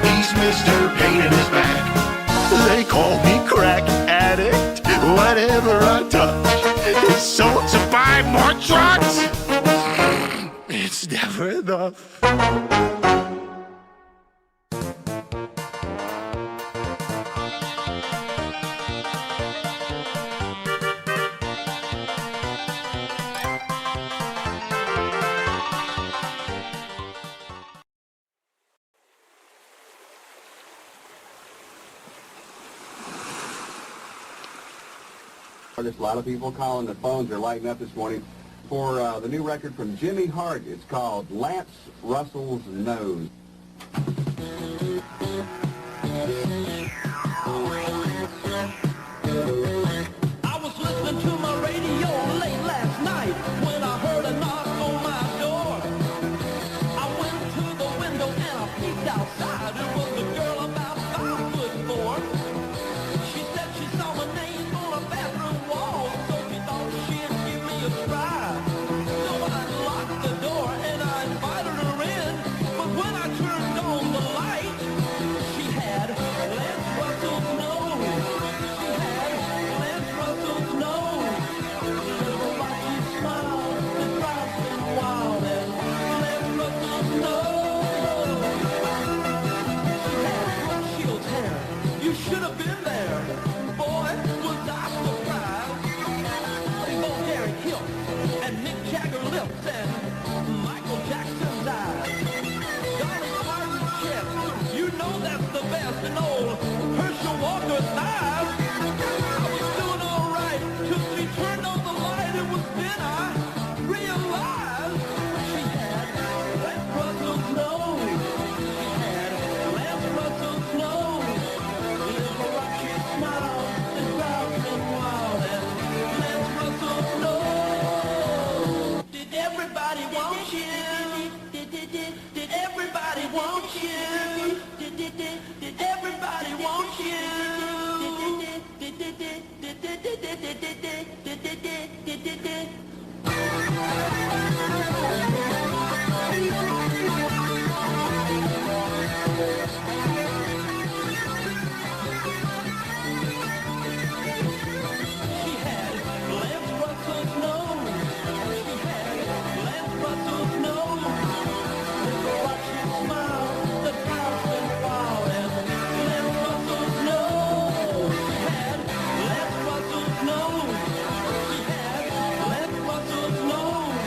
He's Mr. Pain in his back. They call me crack addict. Whatever I touch is sold to buy more drugs. It's never enough. There's a lot of people calling. The phones are lighting up this morning for the new record from Jimmy Hart. It's called Lance Russell's Nose. I was listening to my radio late last night when I heard a knock on my door. I went to the window and I peeked outside. It was a girl about 5'4". She said she saw my name on a bathroom wall, so she thought she'd give me a try. So I locked the door and I invited her in. But when I turned on the light, she had Lance Russell's nose. She had Lance Russell's nose. Little rocky smile that drives me wild, and Lance Russell's nose. She had Brooke Shields' hair. You should have been there. Boy, was I surprised. Both Derek Hill and Mick Jagger lips and Michael Jackson's eyes. Dolly Parton's chest. You know that's the best. And old Herschel Walker's thighs. I was doing all right till she turned on the light. It was then I realized she had Lance Russell's nose. She had Lance Russell's nose. Little rocky smile that drives me wild, and Lance Russell's nose. Did everybody want you? Did everybody want you? Did everybody want you? She had Lance Russell's nose. She had Lance Russell's nose. Little rocky smile that drives me wild, and Lance Russell's nose. She had Lance Russell's nose. She had Lance Russell's nose.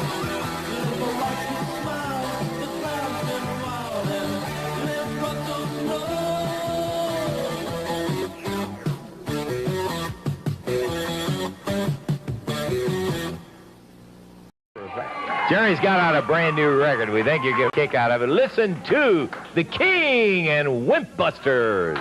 Little rocky smile that drives me wild, and Lance Russell's nose. Jerry's got out a brand new record. We think you'll get a kick out of it. Listen to The King and Wimpbusters.